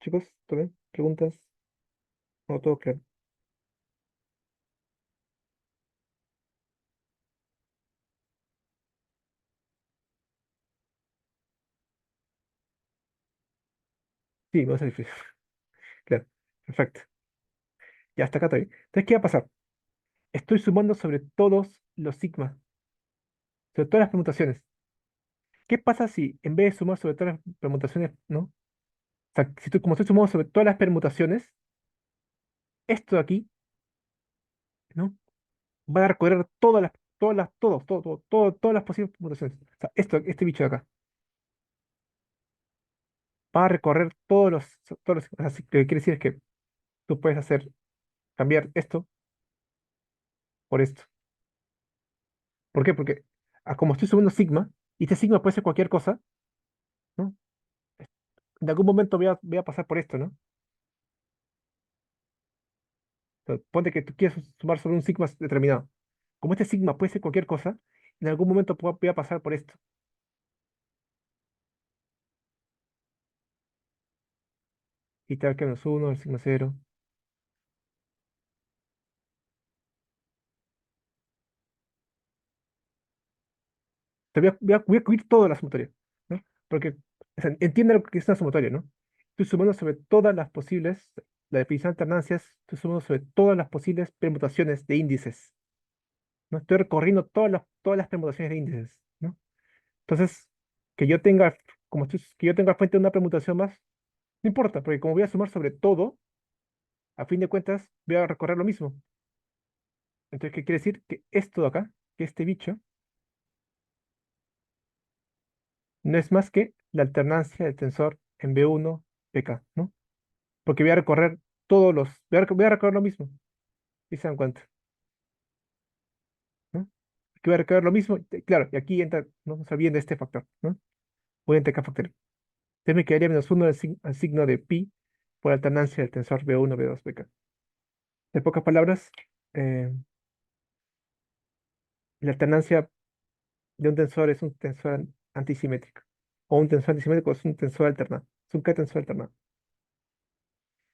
Chicos, ¿todo bien? ¿Preguntas? No, todo claro. Sí, me va a ser difícil. Claro, perfecto. Ya hasta acá todo bien. Entonces, ¿qué va a pasar? Estoy sumando sobre todos los sigmas, sobre todas las permutaciones. ¿Qué pasa si en vez de sumar sobre todas las permutaciones, ¿no? O sea, como estoy sumando sobre todas las permutaciones, esto de aquí, ¿no? Va a recorrer todas las posibles permutaciones. O sea, este bicho de acá, va a recorrer o sea, lo que quiere decir es que tú puedes cambiar esto por esto. ¿Por qué? Porque como estoy sumando sigma, y este sigma puede ser cualquier cosa, ¿no? En algún momento voy a pasar por esto, ¿no? Entonces, ponte que tú quieres sumar sobre un sigma determinado. Como este sigma puede ser cualquier cosa, en algún momento voy a pasar por esto. Y te va a quedar menos uno, el sigma cero. Te voy a cubrir toda la sumatoria, ¿no? Porque, o sea, entiende lo que es una sumatoria, ¿no? Estoy sumando sobre todas las posibles, la definición de alternancias, estoy sumando sobre todas las posibles permutaciones de índices, ¿no? Estoy recorriendo todas las permutaciones de índices, ¿no? Entonces, que yo tenga, que yo tenga al frente una permutación más, no importa, porque como voy a sumar sobre todo, a fin de cuentas, voy a recorrer lo mismo. Entonces, ¿qué quiere decir? Que esto de acá, que este bicho, no es más que la alternancia del tensor en B1, PK, ¿no? Porque voy a recorrer lo mismo, y se dan cuenta, ¿no? Que voy a recorrer lo mismo, claro, y aquí entra, no se olviden de este factor, ¿no? Voy a integrar factor. Entonces me quedaría menos uno al signo de pi por alternancia del tensor B1, B2, PK. En pocas palabras, eh, la alternancia de un tensor es un tensor antisimétrico. O un tensor antisimétrico es un tensor alternado. Es un K-tensor alternado.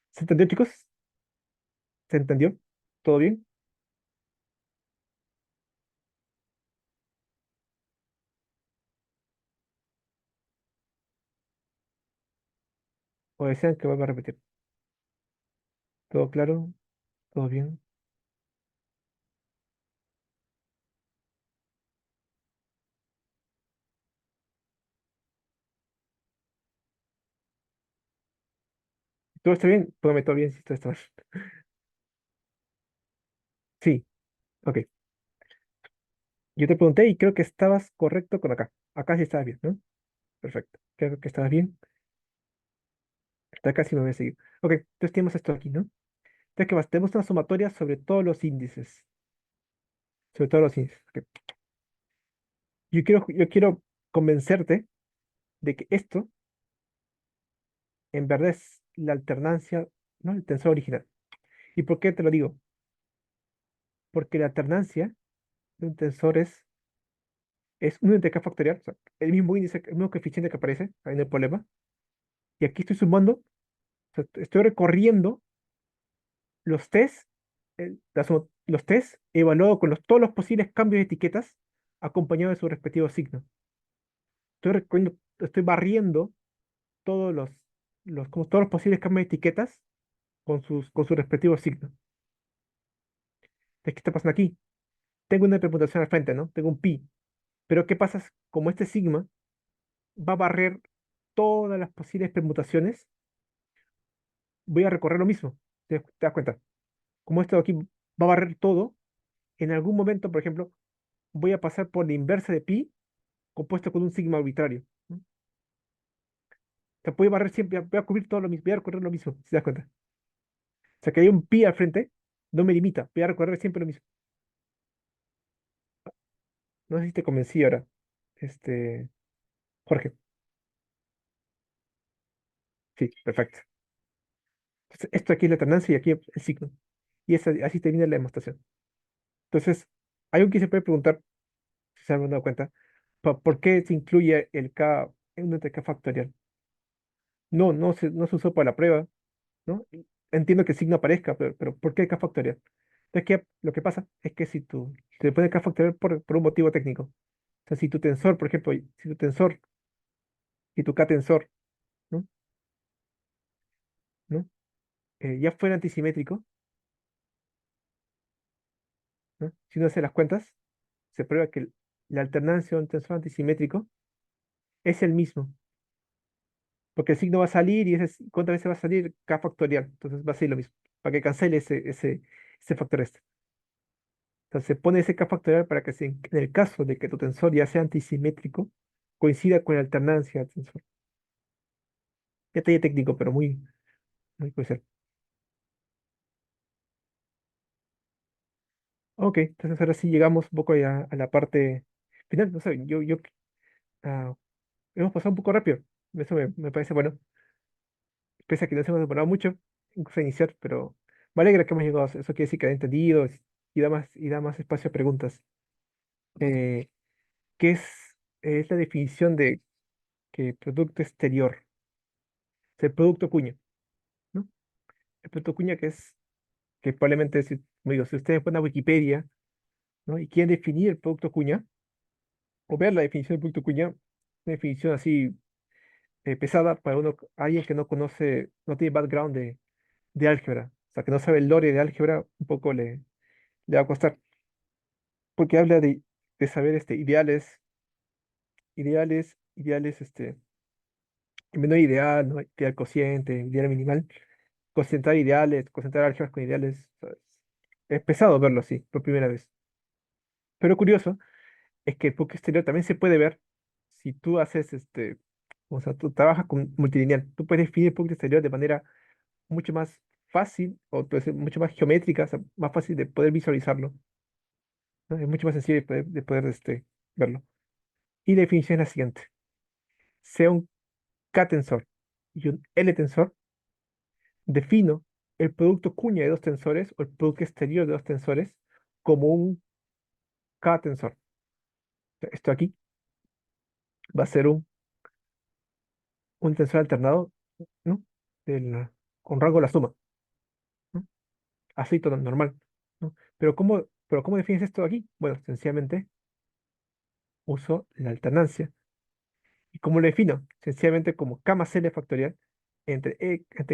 ¿Se entendió, chicos? ¿Se entendió? ¿Todo bien? ¿O desean que vuelva a repetir? ¿Todo claro? ¿Todo bien? ¿Todo está bien? Póngame todo bien si todo está mal. Sí, ok. Yo te pregunté y creo que estabas correcto con acá. Acá sí estabas bien, ¿no? Perfecto. Creo que estabas bien. Hasta acá sí me voy a seguir. Ok, entonces tenemos esto aquí, ¿no? Entonces, ¿qué más? Tenemos una sumatoria sobre todos los índices. Sobre todos los índices. Ok. Yo quiero convencerte de que esto en verdad es la alternancia, ¿no? El tensor original. ¿Y por qué te lo digo? Porque la alternancia de un tensor es un índice factorial, o sea, el mismo índice, el mismo coeficiente que aparece ahí en el problema. Y aquí estoy sumando, o sea, estoy recorriendo los test, los test evaluados con todos los posibles cambios de etiquetas acompañados de su respectivo signo. Estoy barriendo como todos los posibles cambios de etiquetas con sus respectivos signos. Entonces, ¿qué está pasando aquí? Tengo una permutación al frente, ¿no? Tengo un pi. Pero ¿qué pasa? Como este sigma va a barrer todas las posibles permutaciones, voy a recorrer lo mismo. ¿Te das cuenta? Como esto de aquí va a barrer todo, en algún momento, por ejemplo, voy a pasar por la inversa de pi compuesto con un sigma arbitrario, ¿no? O sea, voy a barrer siempre, voy a cubrir todo lo mismo, voy a recorrer lo mismo, si te das cuenta. O sea, que hay un pi al frente, no me limita, voy a recorrer siempre lo mismo. No sé si te convencí ahora, este, Jorge. Sí, perfecto. Entonces, esto aquí es la alternancia y aquí el signo. Y así termina la demostración. Entonces, hay un que se puede preguntar, si se han dado cuenta, ¿por qué se incluye el k en un k factorial? No se usó para la prueba, ¿no? Y entiendo que el signo aparezca, pero ¿por qué k factorial? Entonces, lo que pasa es que si tú se le pone k factorial por un motivo técnico. O sea, si tu tensor, por ejemplo, si tu tensor y tu k tensor, ¿no? ¿No? Ya fuera antisimétrico, ¿no? Si uno hace las cuentas, se prueba que la alternancia de un tensor antisimétrico es el mismo, porque el signo va a salir y ¿cuántas veces va a salir? K factorial, entonces va a ser lo mismo, para que cancele ese factor este. Entonces se pone ese K factorial para que en el caso de que tu tensor ya sea antisimétrico, coincida con la alternancia del tensor. Detalle técnico, pero muy crucial. Ok, entonces ahora sí llegamos un poco ya a la parte final. No sé, ah, hemos pasado un poco rápido. Eso me parece bueno, pese a que nos hemos demorado mucho incluso a iniciar, pero me alegra que hemos llegado. Eso quiere decir que han entendido y da más espacio a preguntas. Eh, ¿Qué es la definición de que producto exterior? Es el producto cuña, ¿no? El producto cuña que probablemente, como digo, si ustedes ponen a Wikipedia, ¿no? Y quieren definir el producto cuña, o ver la definición del producto cuña, una definición así pesada para alguien que no conoce, no tiene background de álgebra, o sea, que no sabe el lore de álgebra, un poco le va a costar, porque habla de saber ideales, el menor ideal, ¿no? Ideal cociente, ideal minimal, concentrar ideales, concentrar álgebras con ideales, o sea, es pesado verlo así por primera vez. Pero curioso es que el PUC exterior también se puede ver si tú haces o sea, tú trabajas con multilineal. Tú puedes definir el PUC exterior de manera mucho más fácil o puede ser mucho más geométrica, o sea, más fácil de poder visualizarlo, ¿no? Es mucho más sencillo de poder verlo. Y la definición es la siguiente: sea un K-tensor y un L-tensor, defino el producto cuña de dos tensores o el producto exterior de dos tensores como un K-tensor. Esto aquí va a ser un tensor alternado, ¿no? Del, con rango de la suma, ¿no? Así todo normal, ¿no? Pero ¿cómo defines esto aquí? Bueno, sencillamente uso la alternancia. ¿Y cómo lo defino? Sencillamente como K más L factorial entre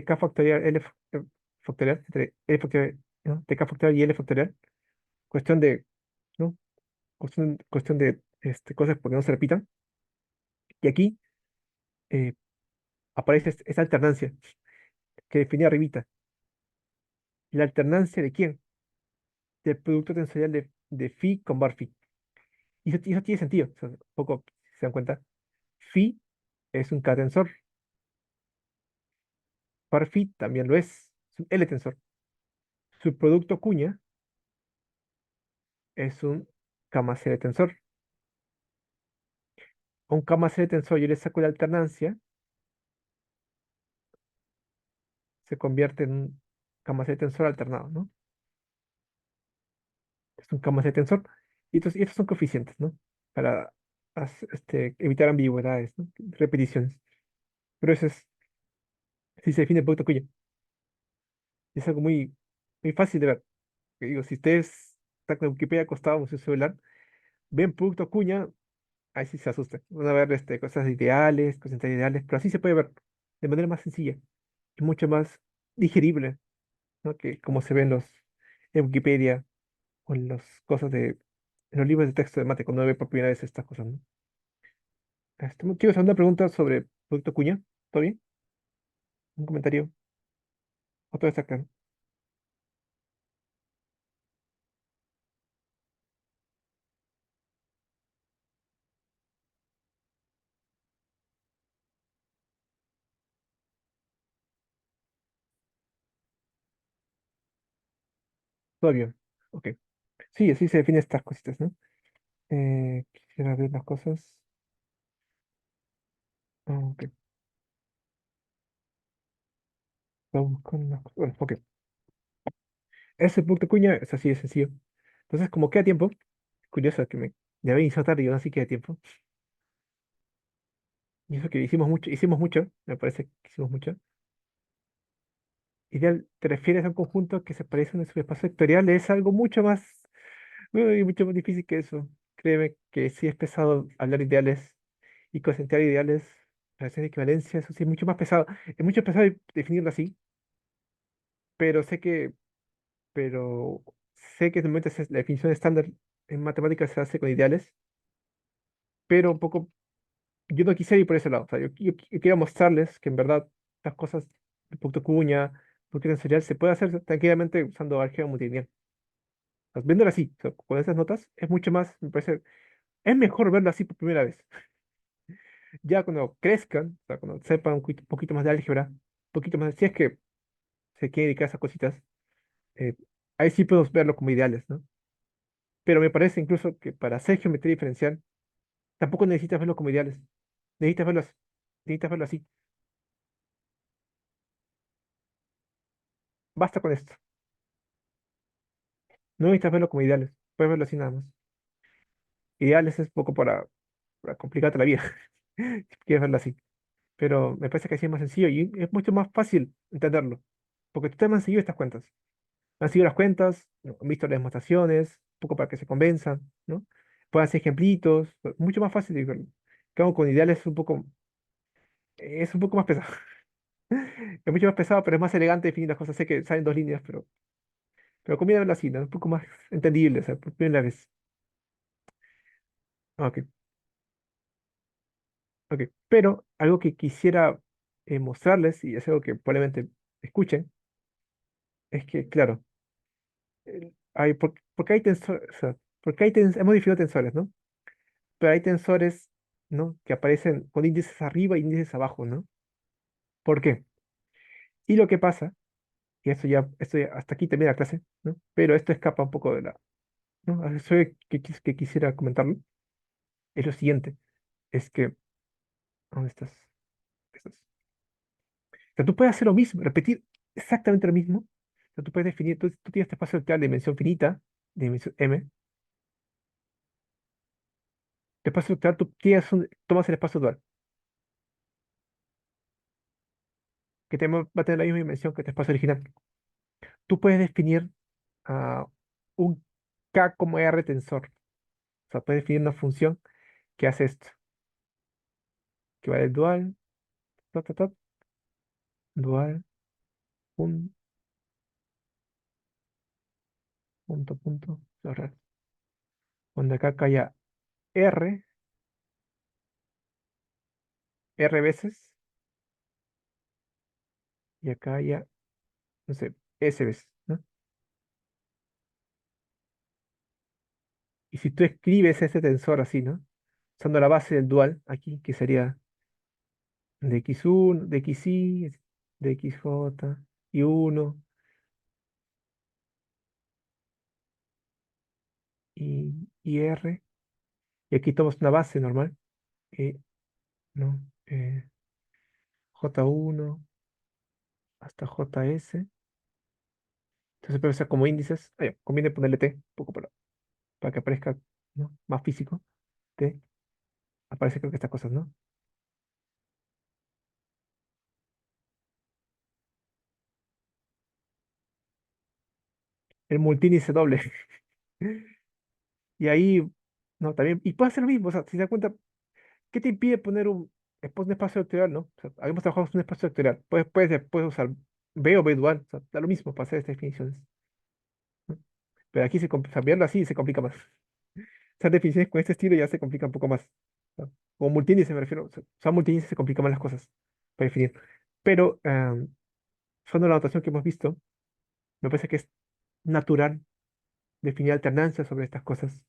K factorial, factorial, entre L factorial, ¿no? Entre K factorial y L factorial. Cuestión de, ¿no? Cuestión de cosas porque no se repitan. Y aquí eh, aparece esa alternancia que definí arribita. ¿La alternancia de quién? Del producto tensorial de phi con bar phi. Y eso tiene sentido. O sea, un poco, si se dan cuenta. Phi es un K-tensor. Bar phi también lo es un L-tensor. Su producto cuña es un K+L tensor. A un K+L tensor yo le saco la alternancia, se convierte en un K+L tensor alternado, ¿no? Es un K+L tensor. Y estos son coeficientes, ¿no? Para evitar ambigüedades, ¿no? Repeticiones. Pero eso es, si se define el producto cuña. Es algo muy fácil de ver. Que digo, si ustedes están con Wikipedia acostado en su celular, ven producto cuña, ahí sí se asustan. Van a ver cosas ideales, cosas ideales, pero así se puede ver de manera más sencilla y mucho más digerible, ¿no? Que como se ven en Wikipedia o en los libros de texto de mate cuando ve por primera vez estas cosas, ¿no? Quiero hacer una pregunta sobre producto cuña. ¿Todo bien? ¿Un comentario? O todo está claro. Todo bien. Ok. Sí, así se definen estas cositas, ¿no? Quisiera ver las cosas. Ok. Voy a buscar unas cosas. Bueno, ok. Ese punto cuña es así de sencillo. Entonces, como queda tiempo, curioso que me ya había iniciado tarde y aún así queda tiempo. Y eso que hicimos mucho, me parece que hicimos mucho. Ideal, ¿te refieres a un conjunto que se parece a un subespacio vectorial? Es algo mucho más difícil que eso. Créeme que sí es pesado hablar ideales y concentrar ideales, relaciones de equivalencia, eso sí es mucho más pesado. Es mucho pesado definirlo así, pero pero sé que normalmente la definición estándar en matemáticas se hace con ideales, pero un poco, yo no quisiera ir por ese lado. O sea, yo quiero mostrarles que en verdad las cosas de punto cuña, porque tensorial se puede hacer tranquilamente usando álgebra multilineal. O sea, viéndolo así, o sea, con esas notas, es mucho más, me parece, es mejor verlo así por primera vez. Ya cuando crezcan, o sea, cuando sepan poquito más de álgebra, un poquito más, si es que se quiere dedicar a esas cositas, eh, ahí sí podemos verlo como ideales, ¿no? Pero me parece incluso que para hacer geometría diferencial, tampoco necesitas verlo como ideales. Necesitas verlo, necesitas verlo así. Basta con esto. No necesitas verlo como ideales. Puedes verlo así nada más. Ideales es poco para complicarte la vida. Si quieres verlo así. Pero me parece que así es más sencillo y es mucho más fácil entenderlo. Porque tú te han seguido estas cuentas. Han seguido las cuentas, ¿no? Han visto las demostraciones, un poco para que se convenzan, ¿no? Pueden hacer ejemplitos, mucho más fácil de verlo. Claro, con ideales es un poco más pesado. Es mucho más pesado, pero es más elegante definir las cosas. Sé que salen dos líneas, pero conviene verlo así, ¿no? Un poco más entendible, o sea, por primera vez. Ok, ok. Pero algo que quisiera mostrarles, y es algo que probablemente escuchen, es que, claro, porque hay tensores, o sea, hemos definido tensores, ¿no? Pero hay tensores, ¿no? Que aparecen con índices arriba y índices abajo, ¿no? ¿Por qué? Y lo que pasa, y hasta aquí termina la clase, ¿no? Pero esto escapa un poco de ¿no? Eso que quisiera comentarlo, es lo siguiente, es que, ¿dónde estás? Estás. O sea, tú puedes hacer lo mismo, repetir exactamente lo mismo. O sea, tú puedes definir, tú tienes este espacio vectorial de dimensión finita, de dimensión m. El espacio vectorial, tomas el espacio dual, que va a tener la misma dimensión que el espacio original. Tú puedes definir ah, un K como R tensor. O sea, puedes definir una función que hace esto, que va del dual, ta, ta, ta, dual, un, punto, cerrar. Donde acá haya R, R veces, y acá haya, no sé, S veces, ¿no? Y si tú escribes ese tensor así, ¿no? Usando la base del dual, aquí, que sería de x1, de xy, de xj, y uno y R, y aquí tomas una base normal, ¿no? J1 hasta JS. Entonces puede ser como índices. Conviene ponerle T, un poco para que aparezca, ¿no? Más físico. T, aparece creo que estas cosas, ¿no? El multiíndice doble. Y ahí, no, también, y puede hacer lo mismo, o sea, si se da cuenta, ¿qué te impide poner un espacio vectorial, ¿no? O sea, habíamos trabajado con un espacio vectorial. Puedes usar B o B dual, o sea, da lo mismo para hacer estas definiciones, ¿no? Pero aquí cambiarlo así se complica más. Esas definiciones con este estilo ya se complica un poco más, ¿no? Como multiíndice me refiero, o sea, usar multiíndice se complica más las cosas para definir. Pero usando la notación que hemos visto, me parece que es natural definir alternancia sobre estas cosas,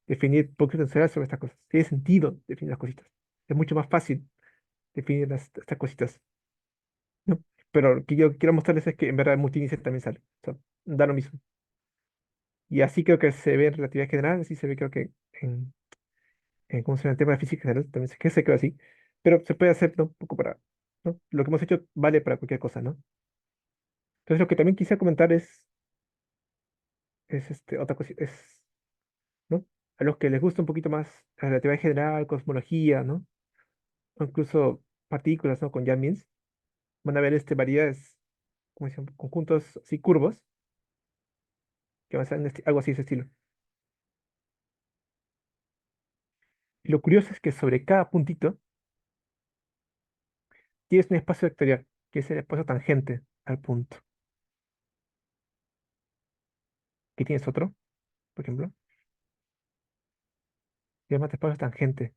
definir potencial sobre estas cosas. Tiene sentido definir las cositas. Es mucho más fácil definir estas cositas, ¿no? Pero lo que yo quiero mostrarles es que en verdad el multinícer también sale. O sea, da lo mismo. Y así creo que se ve en relatividad general, así se ve creo que ¿cómo se llama? El tema de física general, también que se quedó así. Pero se puede hacer, ¿no? Un poco para, ¿no? Lo que hemos hecho vale para cualquier cosa, ¿no? Entonces lo que también quise comentar es otra cosa, es, ¿no? A los que les gusta un poquito más la relatividad general, cosmología, ¿no? O incluso partículas, ¿no? Con Yang-Mills, van a ver variedades, ¿cómo se llama? Conjuntos así curvos, que van a ser algo así de ese estilo. Y lo curioso es que sobre cada puntito tienes un espacio vectorial, que es el espacio tangente al punto. ¿Qué tienes otro, por ejemplo? Se llama espacio tangente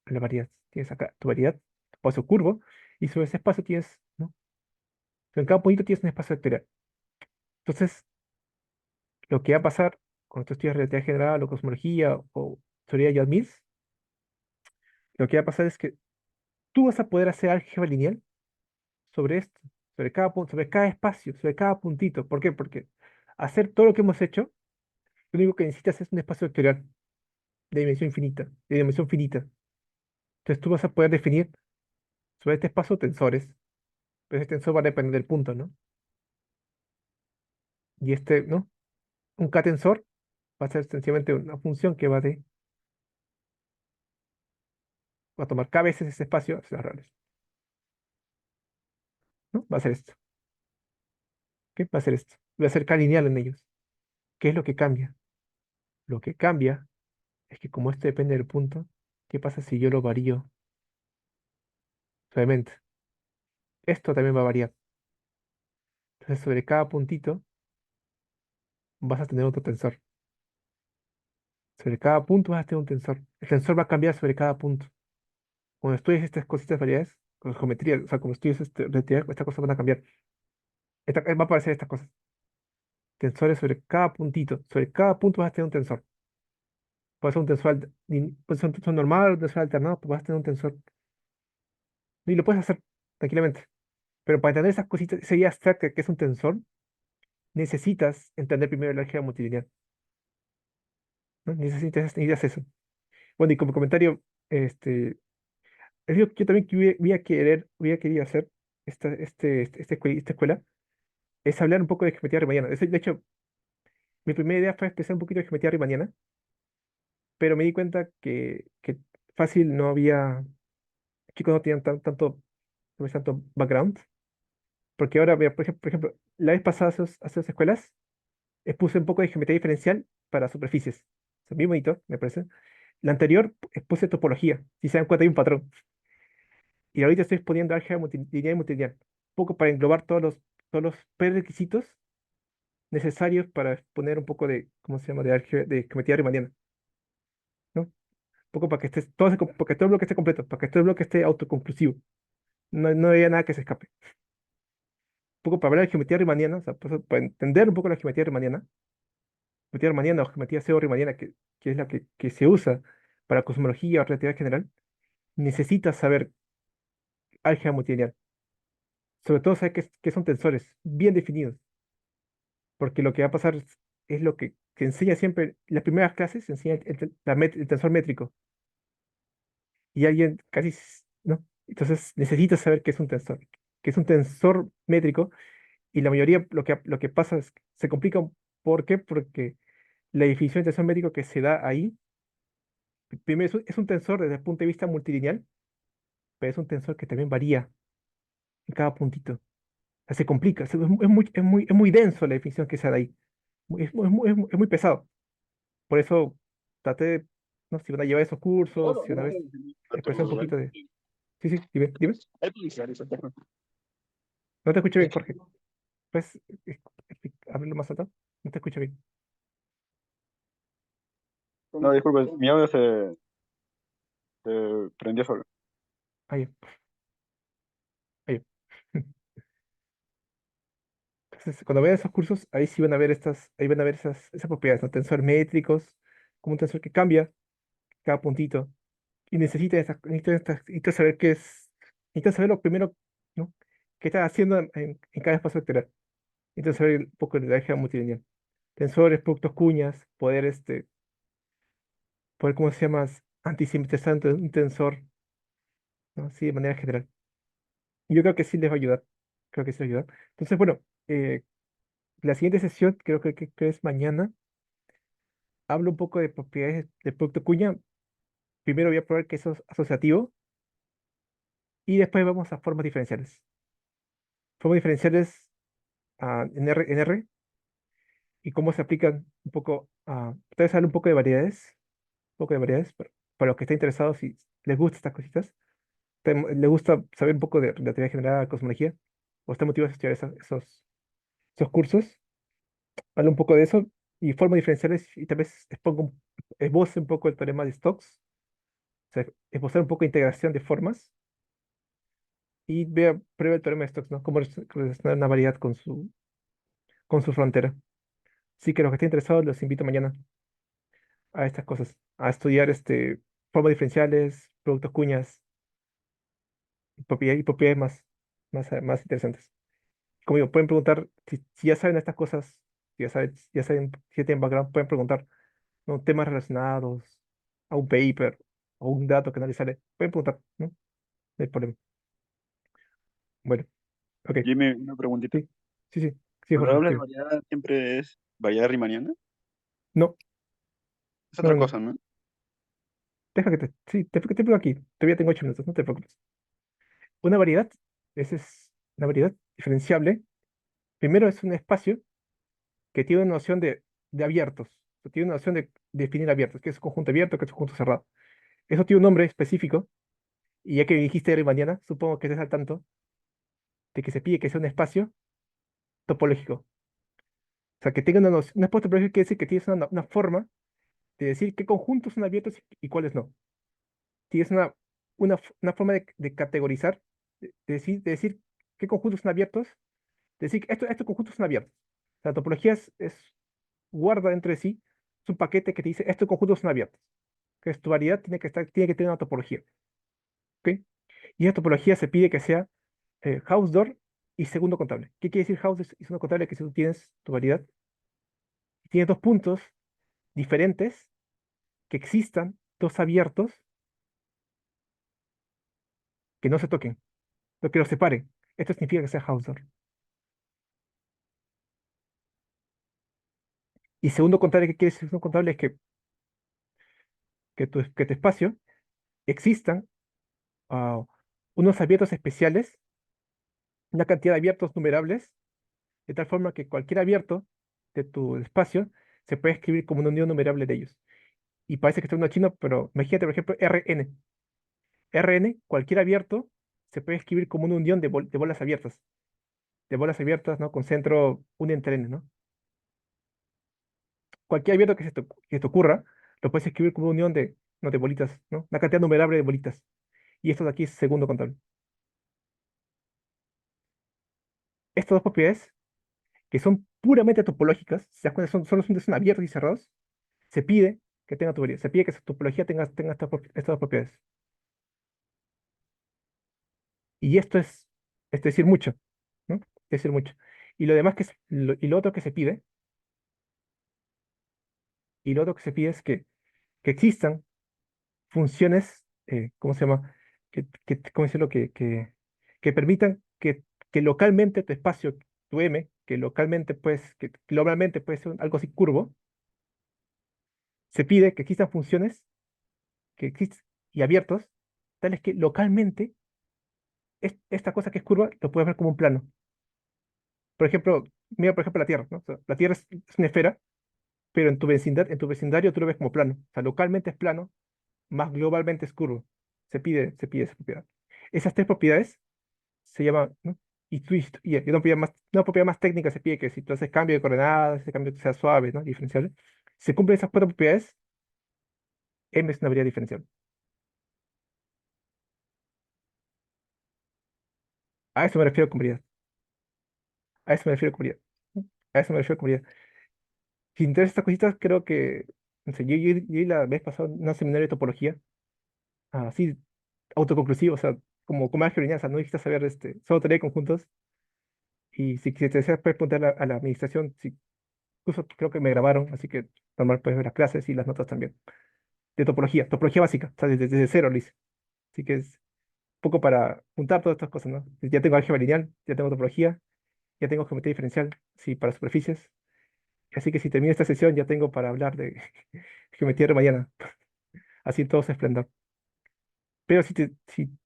a la variedad. Tienes acá tu variedad, tu espacio curvo, y sobre ese espacio tienes, ¿no? En cada puntito tienes un espacio vectorial. Entonces, lo que va a pasar cuando tú estudias relatividad general o cosmología o teoría de Yang-Mills, lo que va a pasar es que tú vas a poder hacer álgebra lineal sobre esto, sobre cada punto, sobre cada espacio, sobre cada puntito. ¿Por qué? Porque hacer todo lo que hemos hecho, lo único que necesitas es un espacio vectorial de dimensión infinita, de dimensión finita. Entonces tú vas a poder definir sobre este espacio tensores, pero ese tensor va a depender del punto, ¿no? Y ¿no? Un K-tensor va a ser sencillamente una función que va a tomar K veces ese espacio hacia las reales, ¿no? Va a ser esto. ¿Qué? Va a ser esto. Va a ser K lineal en ellos. ¿Qué es lo que cambia? Lo que cambia es que como esto depende del punto, ¿qué pasa si yo lo varío suavemente? Esto también va a variar. Entonces, sobre cada puntito vas a tener otro tensor. Sobre cada punto vas a tener un tensor. El tensor va a cambiar sobre cada punto. Cuando estudies estas cositas variedades, con geometría, o sea, cuando estudies relatividad, estas cosas van a cambiar. Va a aparecer estas cosas. Tensores sobre cada puntito. Sobre cada punto vas a tener un tensor. Puede ser un tensor, puede ser un tensor normal, un tensor alternado, pero vas a tener un tensor. Y lo puedes hacer tranquilamente. Pero para entender esas cositas, esa idea abstracta que es un tensor, necesitas entender primero el álgebra multilineal, ¿no? Necesitas eso. Bueno, y como comentario, les digo que yo también que hubiera querido hacer esta escuela, es hablar un poco de geometría riemanniana. De hecho, mi primera idea fue empezar un poquito de geometría riemanniana, pero me di cuenta que fácil no había, chicos no tenían tanto background, porque ahora, mira, por ejemplo, la vez pasada hace dos escuelas, expuse un poco de geometría diferencial para superficies. Es bien bonito, me parece. La anterior expuse topología, si se dan cuenta hay un patrón. Y ahorita estoy exponiendo álgebra multilineal y multilineal, un poco para englobar todos los prerequisitos necesarios para exponer un poco de, ¿cómo se llama?, de álgebra, de geometría riemanniana, ¿no? Un poco para que para que todo el bloque esté completo, para que todo el bloque esté autoconclusivo. No haya nada que se escape. Un poco para hablar de geometría riemanniana, o sea, para entender un poco la geometría riemanniana o geometría pseudo-riemanniana, que es la que se usa para cosmología o relatividad general, necesitas saber álgebra multilineal. Sobre todo saber qué son tensores bien definidos, porque lo que va a pasar es lo que se enseña siempre, en las primeras clases se enseña el tensor métrico, y alguien ¿no? Entonces necesitas saber qué es un tensor métrico, y la mayoría lo que pasa es que se complica. ¿Por qué? Porque la definición de tensor métrico que se da ahí, primero es un tensor desde el punto de vista multilineal, pero es un tensor que también varía en cada puntito. O sea, se complica, es muy denso la definición que se da ahí. Es muy pesado. Por eso traté de, no sé si van a llevar esos cursos, si una vez expresé un poquito de... Sí, sí, dime, dime. No te escucho bien, Jorge. ¿Puedes abrirlo más alto? No te escucho bien. No, disculpe, mi audio se prendió solo. Ahí, ahí. Entonces, cuando vean esos cursos, ahí sí van a ver ahí van a ver esas propiedades, ¿no? Tensores métricos, como un tensor que cambia cada puntito. Y necesita saber necesita saber lo primero, ¿no? ¿Qué está haciendo en cada espacio vectorial? Necesita saber un poco de la álgebra multilineal. Tensores, productos, cuñas, poder, ¿cómo se llama? Antisimetrizar un tensor, ¿no? Así de manera general. Yo creo que sí les va a ayudar. Creo que sí les va a ayudar. Entonces, bueno, la siguiente sesión, creo que es mañana, hablo un poco de propiedades del producto cuña. Primero voy a probar que eso es asociativo y después vamos a formas diferenciales. Formas diferenciales en R y cómo se aplican un poco tal vez hablar un poco de variedades, para los que estén interesados y les gustan estas cositas, les gusta saber un poco de relatividad general, cosmología, o están motivados a estudiar esos cursos, hablo un poco de eso y formas diferenciales y tal vez esboce un poco el teorema de Stokes, o sea, esbozar un poco de integración de formas y prueba el teorema de Stokes, ¿no? Cómo relacionar una variedad con su frontera. Así que los que estén interesados los invito mañana a estas cosas, a estudiar formas diferenciales, productos cuñas y propiedades más interesantes. Como digo, pueden preguntar si ya saben estas cosas, si ya tienen background, pueden preguntar, ¿no? Temas relacionados a un paper o un dato que no les sale. Pueden preguntar, ¿no? No hay problema. Bueno, ok. Jimmy, una preguntita. Sí, sí, sí, sí, Cuando Jorge, hablas de dime. variedad, siempre es variedad riemanniana. No, Es no, otra no, no. cosa, ¿no? Sí, te explico aquí. Todavía tengo 8 minutos, no te preocupes. Una variedad, esa es una variedad diferenciable. Primero es un espacio que tiene una noción de abiertos. O sea, tiene una noción de definir abiertos, que es un conjunto abierto, que es un conjunto cerrado. Eso tiene un nombre específico, y ya que dijiste mañana, supongo que estés al tanto de que se pide que sea un espacio topológico. O sea, que tenga un espacio topológico quiere decir que tienes una forma de decir qué conjuntos son abiertos y cuáles no. Tienes una forma de categorizar, de decir qué conjuntos son abiertos, de decir que estos conjuntos son abiertos. La topología guarda dentro de sí, es un paquete que te dice estos conjuntos son abiertos. Que es tu variedad tiene que tener una topología. ¿Ok? Y esa topología se pide que sea Hausdorff y segundo contable. ¿Qué quiere decir Hausdorff y segundo contable? Que si tú tienes tu variedad y tienes dos puntos diferentes, que existan dos abiertos que no se toquen, lo que los separen. Esto significa que sea Hausdorff. Y segundo contable, ¿qué quiere decir segundo contable? Es que tu espacio existan ah, unos abiertos especiales, una cantidad de abiertos numerables, de tal forma que cualquier abierto de tu espacio se puede escribir como una unión numerable de ellos. Y parece que está uno chino, pero imagínate, por ejemplo, Rn. Rn, cualquier abierto, se puede escribir como una unión de bolas abiertas. De bolas abiertas, ¿no? Con centro un entre n, ¿no? Cualquier abierto que se te ocurra, lo puedes escribir como una unión no, de bolitas, ¿no? Una cantidad numerable de bolitas. Y esto de aquí es segundo contable. Estas dos propiedades, que son puramente topológicas, si te das cuenta, son abiertos y cerrados, se pide que tenga tubería. Se pide que su topología tenga estas dos propiedades. Y esto es decir mucho, ¿no? Es decir mucho. Y lo demás y lo otro que se pide, es que existan funciones, ¿cómo se llama? ¿Cómo decirlo? Que permitan que localmente tu espacio, tu M, que globalmente puede ser algo así curvo, se pide que existan funciones que existen y abiertos, tales que localmente esta cosa que es curva lo puedes ver como un plano. Por ejemplo, mira, por ejemplo, la Tierra, ¿no? O sea, la Tierra es una esfera, pero en tu vecindario tú lo ves como plano. O sea, localmente es plano, más globalmente es curvo. Se pide esa propiedad. Esas tres propiedades se llaman, ¿no? Y una propiedad más técnica se pide que si tú haces cambio de coordenadas, ese cambio sea suave, ¿no? Diferenciable. Se cumplen esas cuatro propiedades, M es una variedad diferenciable. A eso me refiero con variedad. A eso me refiero con variedad. A eso me refiero con variedad. Si te interesan estas cositas, creo que, no sé, yo la vez pasada en un seminario de topología, así, autoconclusivo, o sea, como álgebra lineal, o sea, no necesitas saber, solo teoría de conjuntos, y si te deseas, puedes preguntar a la administración, si, incluso creo que me grabaron, así que normal puedes ver las clases y las notas también, de topología básica, o sea, desde cero lo hice, así que es poco para juntar todas estas cosas, ¿no? Ya tengo álgebra lineal, ya tengo topología, ya tengo geometría diferencial, sí, para superficies, así que si termino esta sesión ya tengo para hablar de geometría riemanniana, así en todo su esplendor. Pero si tú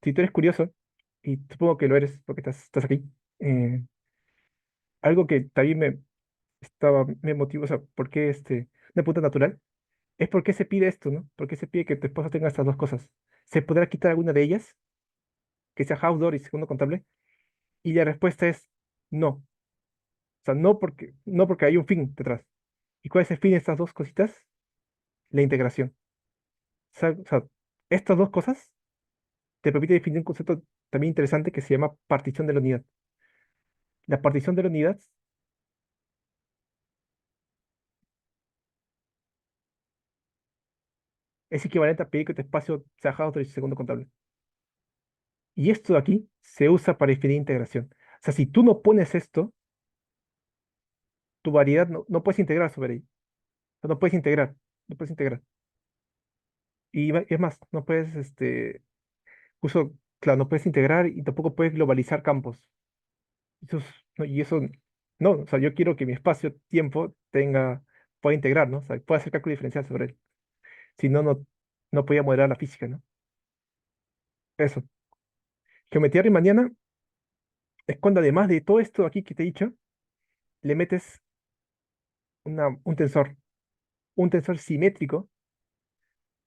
eres curioso, y supongo que lo eres porque estás aquí, eh, algo que también me motivó, o sea, ¿por qué una pregunta natural? Es por qué se pide esto, ¿no? ¿Por qué se pide que tu esposa tenga estas dos cosas? ¿Se podrá quitar alguna de ellas? Que sea outdoor y segundo contable. Y la respuesta es no. O sea, no porque hay un fin detrás. ¿Y cuál es el fin de estas dos cositas? La integración. O sea, estas dos cosas te permiten definir un concepto también interesante que se llama partición de la unidad. La partición de la unidad es equivalente a pedir que tu espacio sea outdoor y segundo contable. Y esto de aquí se usa para definir integración. O sea, si tú no pones esto, tu variedad no puedes integrar sobre ahí. O sea, no puedes integrar, no puedes integrar. Y es más, no puedes, claro, no puedes integrar y tampoco puedes globalizar campos. Eso y eso, no, o sea, yo quiero que mi espacio-tiempo pueda integrar, ¿no? O sea, pueda hacer cálculo diferencial sobre él. Si no, no podía modelar la física, ¿no? Eso. Geometría riemanniana es cuando además de todo esto aquí que te he dicho, le metes un tensor simétrico,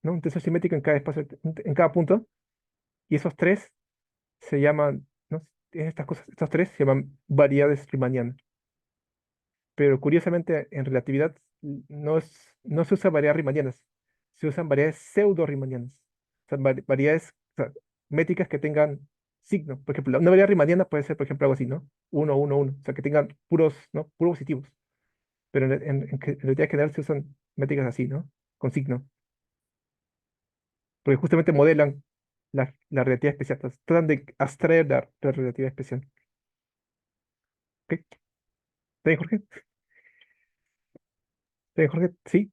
¿no? Un tensor simétrico en cada espacio, en cada punto, y esos tres se llaman, ¿no? Estas cosas, estos tres se llaman variedades riemannianas. Pero curiosamente en relatividad no se usa variedades riemannianas, se usan variedades pseudo-riemannianas. O sea, variedades, o sea, métricas que tengan signo. Por ejemplo, una variedad riemanniana puede ser, por ejemplo, algo así, ¿no? Uno, uno, uno. O sea, que tengan puros, ¿no? Puros positivos. Pero en relatividad general se usan métricas así, ¿no? Con signo. Porque justamente modelan la relatividad especial. Entonces, tratan de abstraer la relatividad especial. ¿Ok? ¿Está bien, Jorge? ¿Está bien, Jorge? Sí.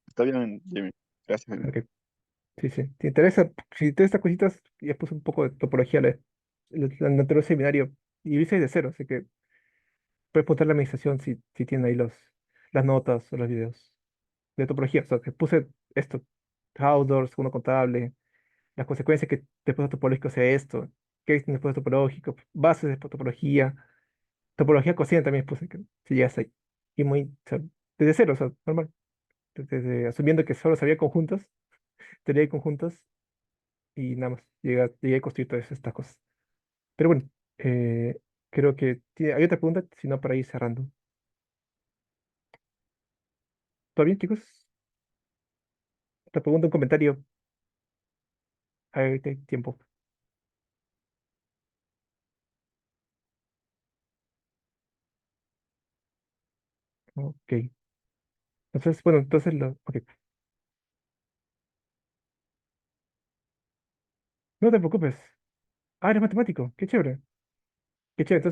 Está bien, Jimmy. Gracias, Jimmy. Ok. Sí, sí. Si te interesa estas cositas, ya puse un poco de topología en el anterior seminario y lo hice de cero, así que puedes poner la administración si tiene ahí las notas o los videos de topología. O sea, que puse esto, outdoors, segundo contable, las consecuencias que después topológico sea esto, qué es después topológico, bases de topología, topología cociente también puse, que si ya está ahí. Y o sea, desde cero, o sea, normal. Asumiendo que solo sabía conjuntos, teoría de conjuntos y nada más, llegué a construir todas estas cosas. Pero bueno, creo que hay otra pregunta, si no para ir cerrando. ¿Todo bien, chicos? Otra pregunta, un comentario. A ver, tiempo. Ok. Entonces, bueno, ok. No te preocupes. Ah, eres matemático. Qué chévere. Qué chévere. Entonces,